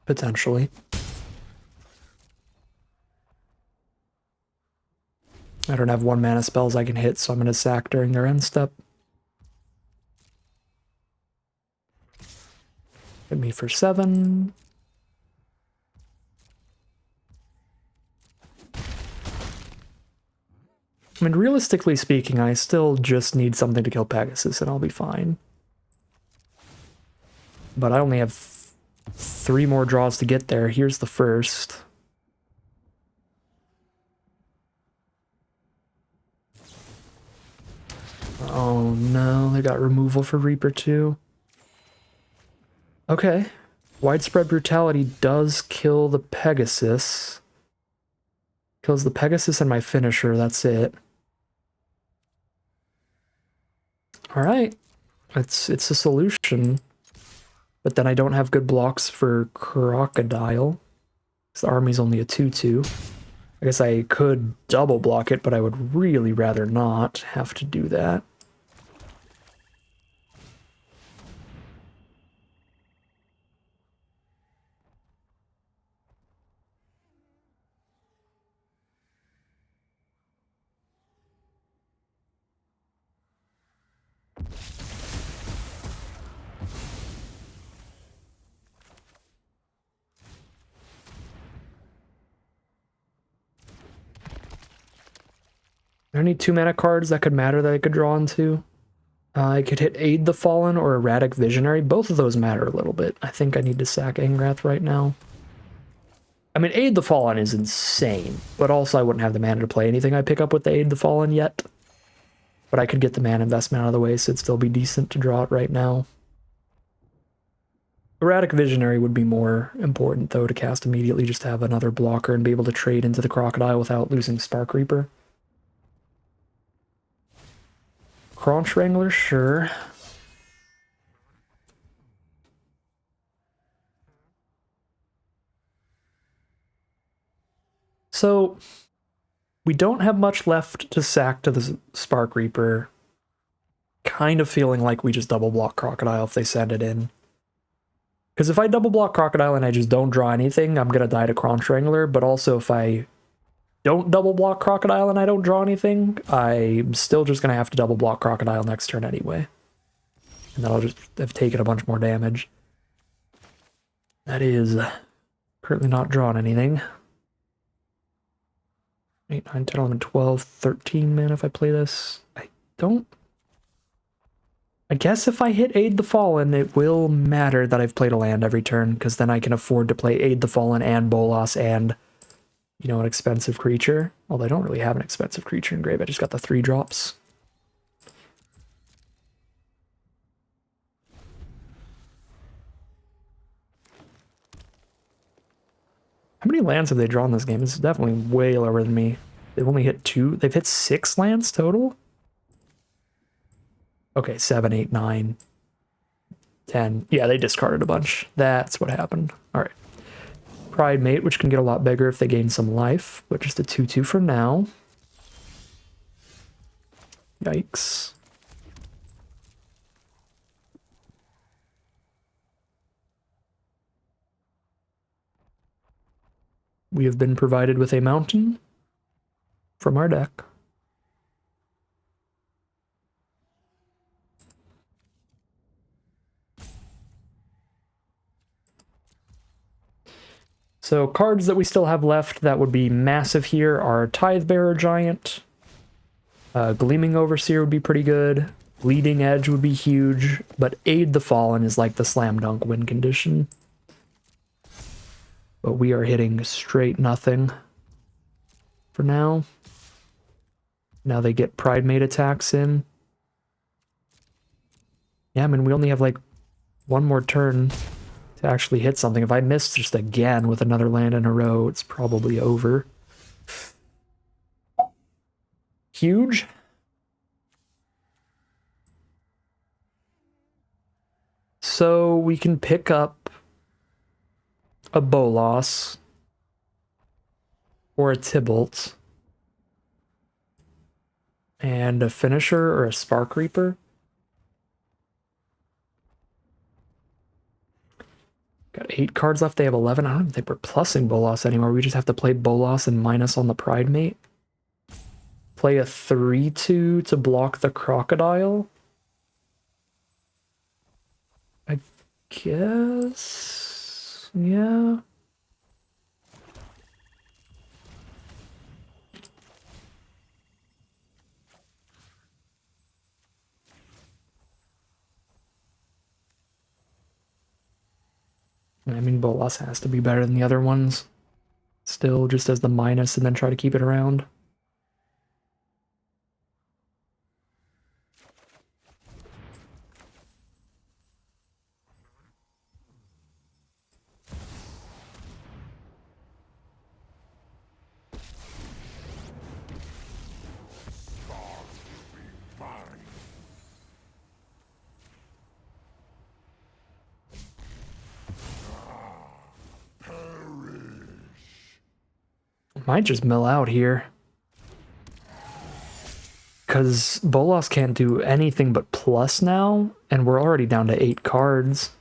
Potentially. I don't have 1 mana spells I can hit, so I'm going to sack during their end step. Hit me for 7. I mean, realistically speaking, I still just need something to kill Pegasus and I'll be fine. But I only have 3 more draws to get there. Here's the first. Oh no, they got removal for Reaper too. Okay. Widespread Brutality does kill the Pegasus. Kills the Pegasus and my finisher, that's it. Alright. It's a solution. But then I don't have good blocks for Crocodile. The army's only a 2/2. I guess I could double block it, but I would really rather not have to do that. Are there any 2-mana cards that could matter that I could draw into? I could hit Aid the Fallen or Erratic Visionary. Both of those matter a little bit. I think I need to sack Angrath right now. I mean, Aid the Fallen is insane, but also I wouldn't have the mana to play anything I pick up with the Aid the Fallen yet. But I could get the mana investment out of the way, so it'd still be decent to draw it right now. Erratic Visionary would be more important, though, to cast immediately, just to have another blocker and be able to trade into the Crocodile without losing Spark Reaper. Crunch Wrangler, sure. So, we don't have much left to sack to the Spark Reaper. Kind of feeling like we just double block Crocodile if they send it in. Because if I double block Crocodile and I just don't draw anything, I'm going to die to Crunch Wrangler, but also if I don't double block Crocodile and I don't draw anything, I'm still just going to have to double block Crocodile next turn anyway. And then I'll just have taken a bunch more damage. That is currently not drawing anything. 8, 9, 10, 11, 12, 13 mana if I play this. I guess if I hit Aid the Fallen, it will matter that I've played a land every turn, because then I can afford to play Aid the Fallen and Bolas and, you know, an expensive creature. Although I don't really have an expensive creature in grave, I just got the 3 drops. How many lands have they drawn this game? This is definitely way lower than me. They've only hit 2. They've hit 6 lands total? Okay, 7, 8, 9, 10. Yeah, they discarded a bunch. That's what happened. Alright. Pride Mate, which can get a lot bigger if they gain some life, but just a 2/2 for now. Yikes. We have been provided with a mountain from our deck. So cards that we still have left that would be massive here are Tidebearer Giant, Gleaming Overseer would be pretty good, Bleeding Edge would be huge, but Aid the Fallen is like the slam dunk win condition. But we are hitting straight nothing for now. Now they get Pride Mate attacks in. Yeah, I mean, we only have like 1 more turn to actually hit something. If I miss just again with another land in a row, it's probably over. Huge. So we can pick up a Bolas or a Tybalt and a finisher or a Spark Reaper. Got 8 cards left. They have 11. I don't even think we're plussing Bolas anymore. We just have to play Bolas and minus on the Pride Mate. play a 3/2 to block the crocodile. I guess, yeah. I mean, Bolas has to be better than the other ones. Still, just as the minus and then try to keep it around. Might just mill out here. Because Bolas can't do anything but plus now, and we're already down to 8 cards.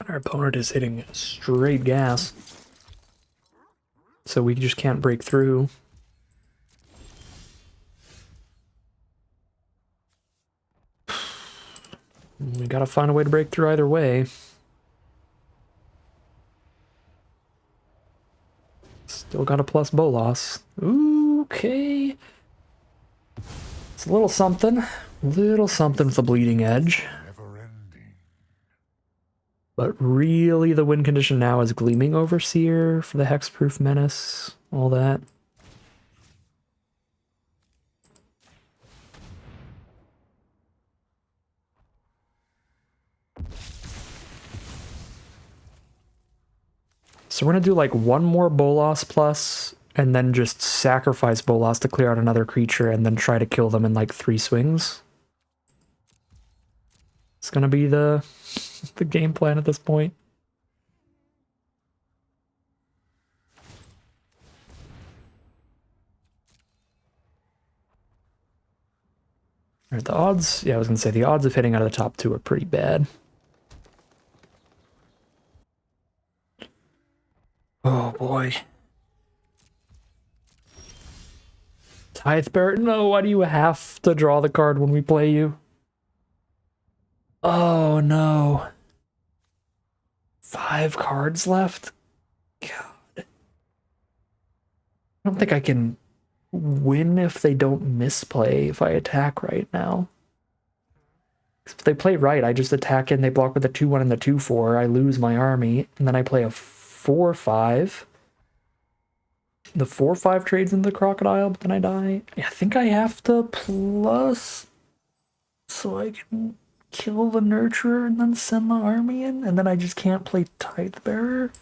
Our opponent is hitting straight gas. So we just can't break through. We gotta find a way to break through either way. Still got a plus Bolas. Okay. It's a little something. Little something with a bleeding edge. Never ending. But really the win condition now is Gleaming Overseer for the Hexproof Menace. All that. So we're gonna do like one more Bolas plus, and then just sacrifice Bolas to clear out another creature, and then try to kill them in like 3 swings. It's gonna be the game plan at this point. Alright, the odds, yeah, I was gonna say the odds of hitting out of the top 2 are pretty bad. Oh boy. Tithebearer, no, why do you have to draw the card when we play you? Oh no. 5 cards left? God. I don't think I can win if they don't misplay if I attack right now. If they play right, I just attack and they block with the 2/1 and the 2/4. I lose my army, and then I play a 4/5. The 4/5 trades into the crocodile, but then I die. I think I have to plus so I can kill the nurturer and then send the army in, and then I just can't play Tithebearer.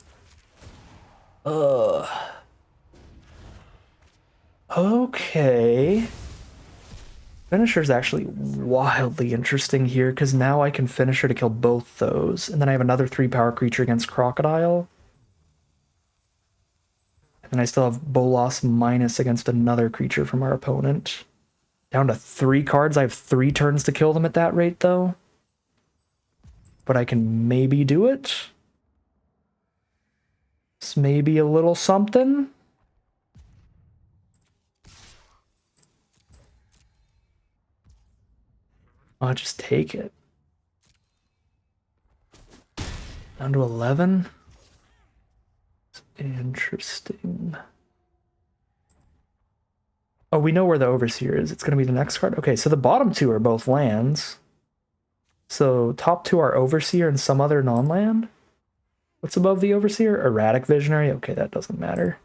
Okay. Finisher's actually wildly interesting here, because now I can Finisher to kill both those, and then I have another 3-power creature against Crocodile. And I still have Bolas minus against another creature from our opponent. Down to 3 cards. I have 3 turns to kill them at that rate, though. But I can maybe do it. It's maybe a little something. I'll just take it. Down to 11. Interesting. Oh, we know where the Overseer is. It's going to be the next card. Okay, so the bottom 2 are both lands. So top 2 are Overseer and some other non-land. What's above the Overseer? Erratic Visionary. Okay, that doesn't matter.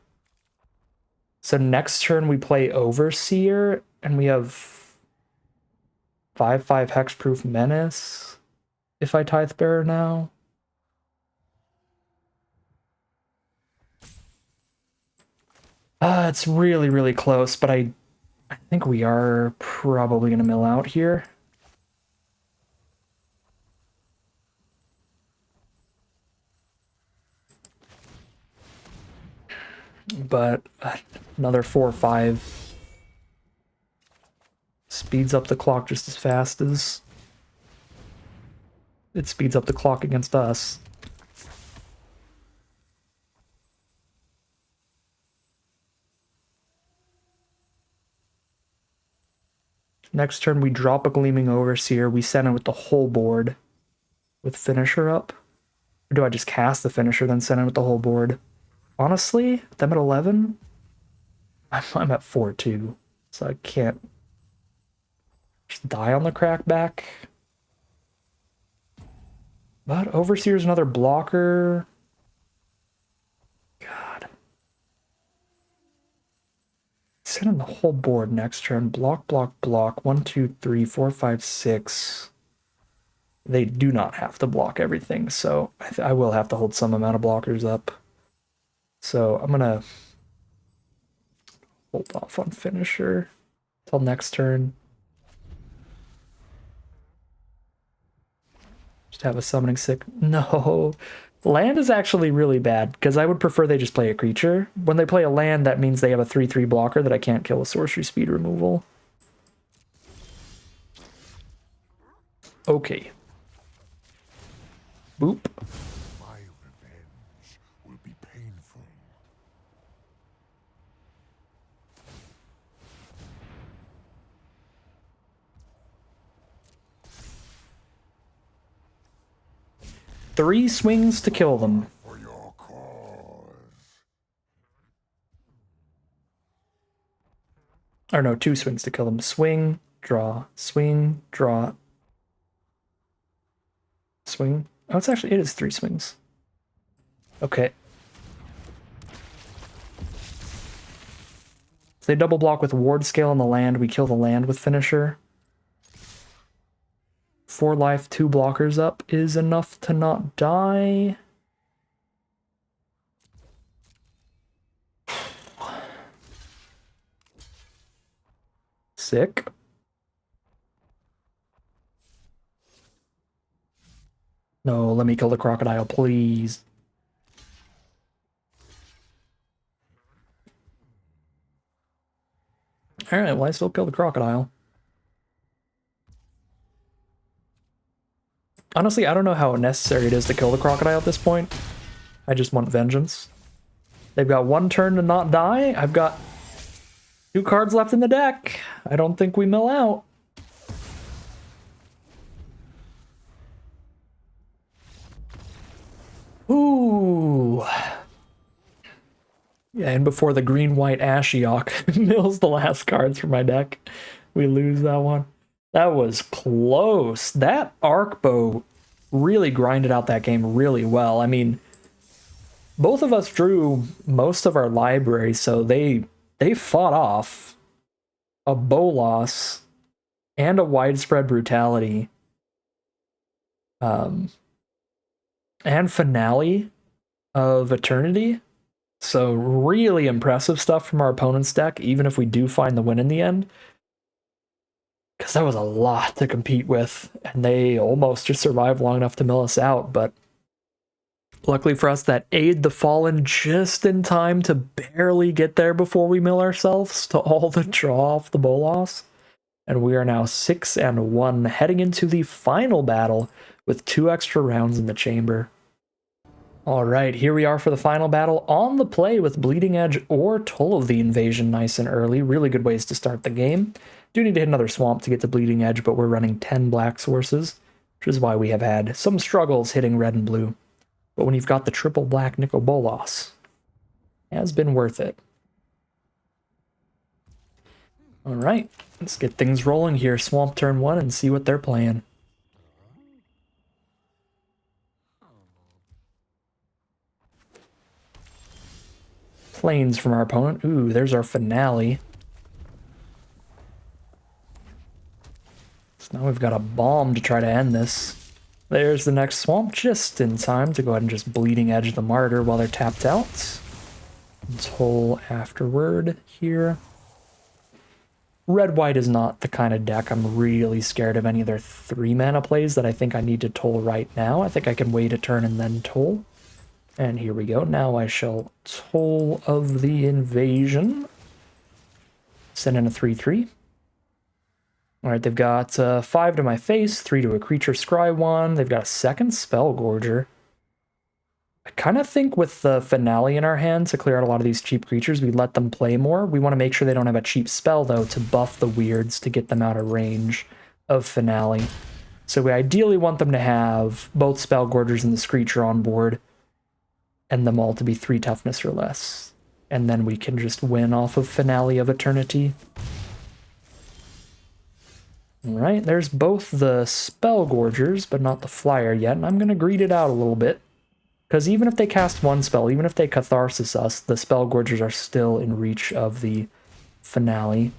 So next turn we play Overseer, and we have 5/5 Hexproof Menace. If I Tithebearer now. It's really, really close, but I think we are probably going to mill out here. But another 4/5 is speeds up the clock just as fast as it speeds up the clock against us. Next turn, we drop a Gleaming Overseer. We send it with the whole board with Finisher up. Or do I just cast the Finisher, then send it with the whole board? Honestly, them at 11? I'm at 4-2, so I can't just die on the crackback. But Overseer's another blocker. God. Send in the whole board next turn. Block, block, block. 1, 2, 3, 4, 5, 6. They do not have to block everything, so I will have to hold some amount of blockers up. So I'm gonna hold off on Finisher till next turn. Just have a summoning sick. No. Land is actually really bad, because I would prefer they just play a creature. When they play a land, that means they have a 3/3 blocker that I can't kill with sorcery speed removal. Okay. Boop. My revenge will be painful. Three swings to kill them. For your cause. Or no, 2 swings to kill them. Swing, draw, swing, draw, swing. Oh, it's actually, it is 3 swings. Okay. So they double block with Ward Scale on the land. We kill the land with Finisher. 4 life, 2 blockers up is enough to not die. Sick. No, let me kill the crocodile, please. Alright, well, I still kill the crocodile. Honestly, I don't know how necessary it is to kill the crocodile at this point. I just want vengeance. They've got 1 turn to not die. I've got 2 cards left in the deck. I don't think we mill out. Ooh. Yeah, and before the green-white Ashiok mills the last cards for my deck, we lose that one. That was close. That arc bow really grinded out that game really well. I mean, both of us drew most of our library, so they fought off a Bolas and a Widespread Brutality. And Finale of Eternity. So really impressive stuff from our opponent's deck, even if we do find the win in the end. Because that was a lot to compete with, and they almost just survived long enough to mill us out, but luckily for us, that Aid the Fallen just in time to barely get there before we mill ourselves to all the draw off the Bolas. And we are now 6-1, heading into the final battle with 2 extra rounds in the chamber. Alright, here we are for the final battle on the play with Bleeding Edge or Toll of the Invasion nice and early. Really good ways to start the game. Do need to hit another swamp to get to Bleeding Edge, but we're running 10 black sources, which is why we have had some struggles hitting red and blue. But when you've got the triple black Nicol Bolas, it has been worth it. Alright, let's get things rolling here. Swamp turn 1 and see what they're playing. Planes from our opponent. Ooh, there's our Finale. So now we've got a bomb to try to end this. There's the next swamp just in time to go ahead and just Bleeding Edge the Martyr while they're tapped out. Toll afterward here. Red-white is not the kind of deck I'm really scared of any of their 3-mana plays that I think I need to toll right now. I think I can wait a turn and then toll. And here we go. Now I shall Toll of the Invasion. Send in a 3/3. All right, they've got 5 to my face, 3 to a creature, scry 1. They've got a second Spell Gorger. I kind of think with the Finale in our hand to clear out a lot of these cheap creatures, we let them play more. We want to make sure they don't have a cheap spell, though, to buff the weirds to get them out of range of Finale. So we ideally want them to have both Spell Gorgers and the Screecher on board, and them all to be 3 toughness or less. And then we can just win off of Finale of Eternity. Alright, there's both the Spell Gorgers, but not the Flyer yet, and I'm going to greed it out a little bit. Because even if they cast one spell, even if they Catharsis us, the Spell Gorgers are still in reach of the Finale.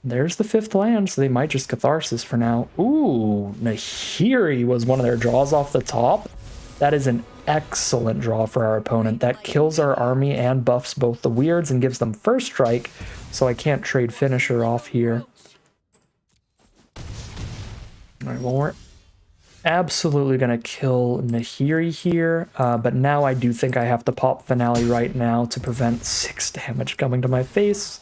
There's the 5th land, so they might just Catharsis for now. Ooh, Nahiri was one of their draws off the top. That is an excellent draw for our opponent. That kills our army and buffs both the weirds and gives them first strike, so I can't trade Finisher off here. Alright, well, we're absolutely going to kill Nahiri here, but now I do think I have to pop Finale right now to prevent 6 damage coming to my face.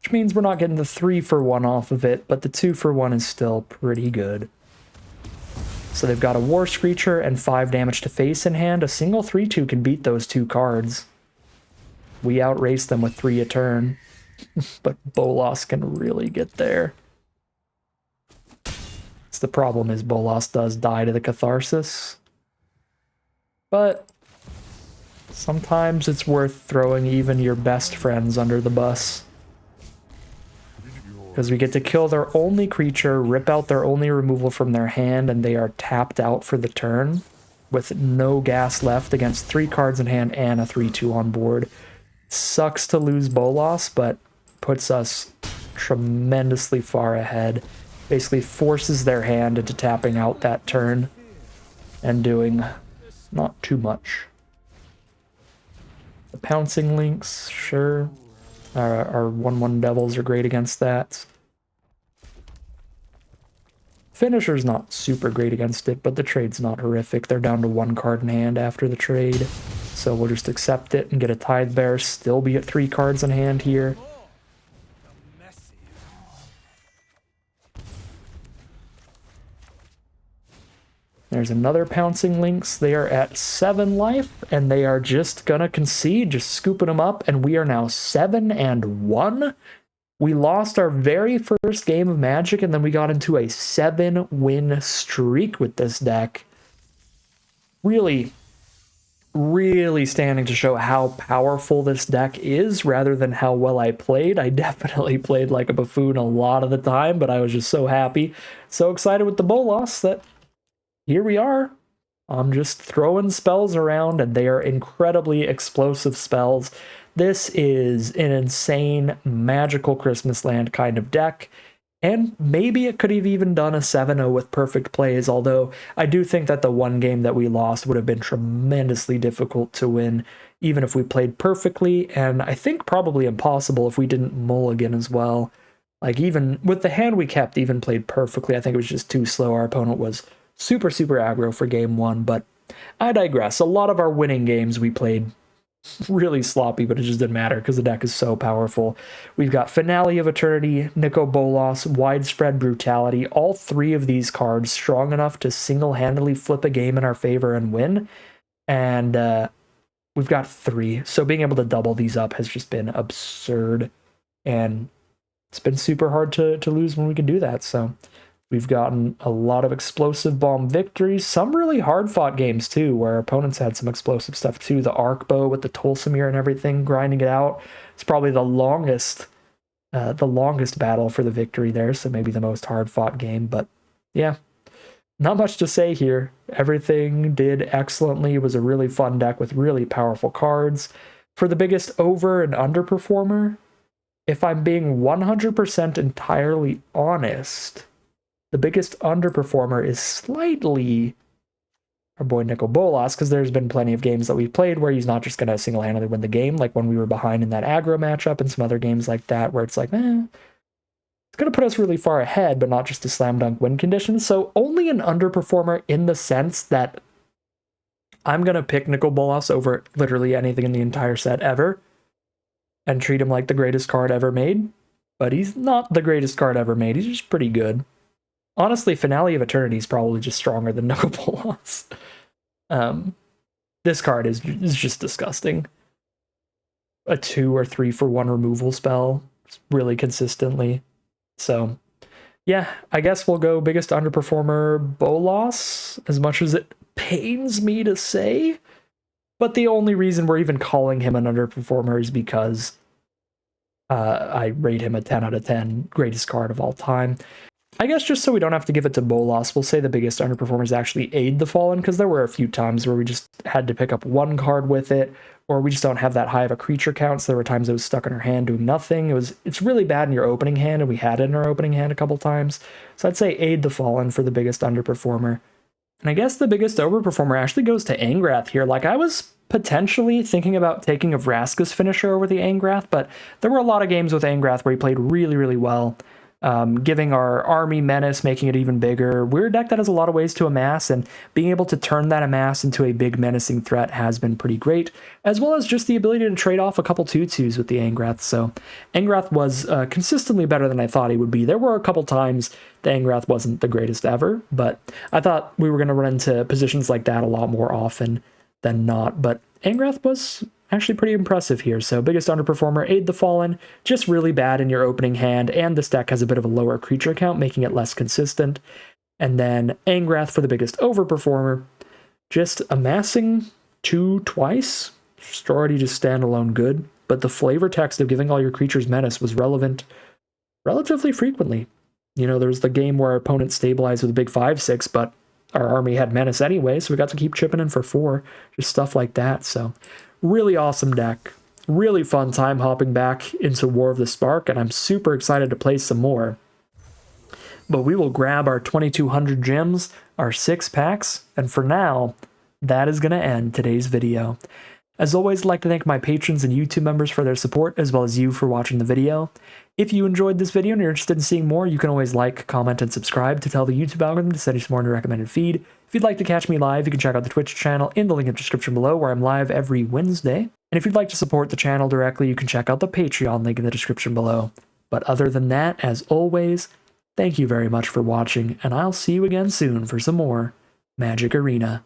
Which means we're not getting the 3-for-1 off of it, but the 2-for-1 is still pretty good. So they've got a War Screecher and 5 damage to face in hand. A single 3-2 can beat those 2 cards. We outrace them with 3 a turn, but Bolas can really get there. The problem is Bolas does die to the Catharsis. But sometimes it's worth throwing even your best friends under the bus. Because we get to kill their only creature, rip out their only removal from their hand, and they are tapped out for the turn with no gas left against 3 cards in hand and a 3-2 on board. Sucks to lose Bolas, but puts us tremendously far ahead. Basically forces their hand into tapping out that turn and doing not too much. The Pouncing Links, sure. Our 1/1 Devils are great against that. Finisher's not super great against it, but the trade's not horrific. They're down to 1 card in hand after the trade. So we'll just accept it and get a Tithe Bear, still be at 3 cards in hand here. There's another Pouncing Lynx. They are at 7 life, and they are just gonna concede, just scooping them up, and we are now 7-1. We lost our very first game of Magic, and then we got into a 7-win streak with this deck. Really, really standing to show how powerful this deck is, rather than how well I played. I definitely played like a buffoon a lot of the time, but I was just so happy, so excited with the Bolas that here we are. I'm just throwing spells around, and they are incredibly explosive spells. This is an insane magical Christmas land kind of deck, and maybe it could have even done a 7-0 with perfect plays, although I do think that the one game that we lost would have been tremendously difficult to win, even if we played perfectly, and I think probably impossible if we didn't mulligan as well. Like, even with the hand we kept, even played perfectly. I think it was just too slow. Our opponent was super aggro for game 1, but I digress. A lot of our winning games we played really sloppy, but it just didn't matter because the deck is so powerful. We've got Finale of Eternity, Nicol Bolas, Widespread Brutality, all 3 of these cards strong enough to single-handedly flip a game in our favor and win, and we've got 3, so being able to double these up has just been absurd, and it's been super hard to lose when we can do that, so we've gotten a lot of explosive bomb victories, some really hard-fought games too, where opponents had some explosive stuff too. The Arc Bow with the Tulsimir and everything, grinding it out. It's probably the longest battle for the victory there, so maybe the most hard-fought game. But yeah, not much to say here. Everything did excellently. It was a really fun deck with really powerful cards. For the biggest over and underperformer, if I'm being 100% entirely honest, the biggest underperformer is slightly our boy Nicol Bolas, because there's been plenty of games that we've played where he's not just going to single-handedly win the game, like when we were behind in that aggro matchup and some other games like that, where it's like, it's going to put us really far ahead, but not just a slam dunk win condition. So only an underperformer in the sense that I'm going to pick Nicol Bolas over literally anything in the entire set ever and treat him like the greatest card ever made. But he's not the greatest card ever made. He's just pretty good. Honestly, Finale of Eternity is probably just stronger than Nicol Bolas. This card is just disgusting. A 2 or 3 for 1 removal spell really consistently. So, yeah, I guess we'll go biggest underperformer Bolas, as much as it pains me to say. But the only reason we're even calling him an underperformer is because I rate him a 10 out of 10, greatest card of all time. I guess just so we don't have to give it to Bolas, we'll say the biggest underperformers actually Aid the Fallen, because there were a few times where we just had to pick up one card with it, or we just don't have that high of a creature count, so there were times it was stuck in our hand doing nothing. It's really bad in your opening hand, and we had it in our opening hand a couple times. So I'd say Aid the Fallen for the biggest underperformer. And I guess the biggest overperformer actually goes to Angrath here. Like, I was potentially thinking about taking a Vraska's finisher over the Angrath, but there were a lot of games with Angrath where he played really, really well. Giving our army menace, making it even bigger. We're a deck that has a lot of ways to amass, and being able to turn that amass into a big menacing threat has been pretty great, as well as just the ability to trade off a couple 2/2s with the Angrath. So Angrath was consistently better than I thought he would be. There were a couple times the Angrath wasn't the greatest ever, but I thought we were going to run into positions like that a lot more often than not. But Angrath was actually pretty impressive here. So biggest underperformer, Aid the Fallen, just really bad in your opening hand, and this deck has a bit of a lower creature count, making it less consistent. And then Angrath for the biggest overperformer, just amassing 2 twice, just already just standalone good, but the flavor text of giving all your creatures menace was relevant relatively frequently. You know, there was the game where our opponent stabilized with a big 5/6, but our army had menace anyway, so we got to keep chipping in for 4, just stuff like that. So really awesome deck. Really fun time hopping back into War of the Spark, and I'm super excited to play some more. But we will grab our 2200 gems, our 6 packs, and for now, that is going to end today's video. As always, I'd like to thank my patrons and YouTube members for their support, as well as you for watching the video. If you enjoyed this video and you're interested in seeing more, you can always like, comment, and subscribe to tell the YouTube algorithm to send you some more in your recommended feed. If you'd like to catch me live, you can check out the Twitch channel in the link in the description below, where I'm live every Wednesday. And if you'd like to support the channel directly, you can check out the Patreon link in the description below. But other than that, as always, thank you very much for watching, and I'll see you again soon for some more Magic Arena.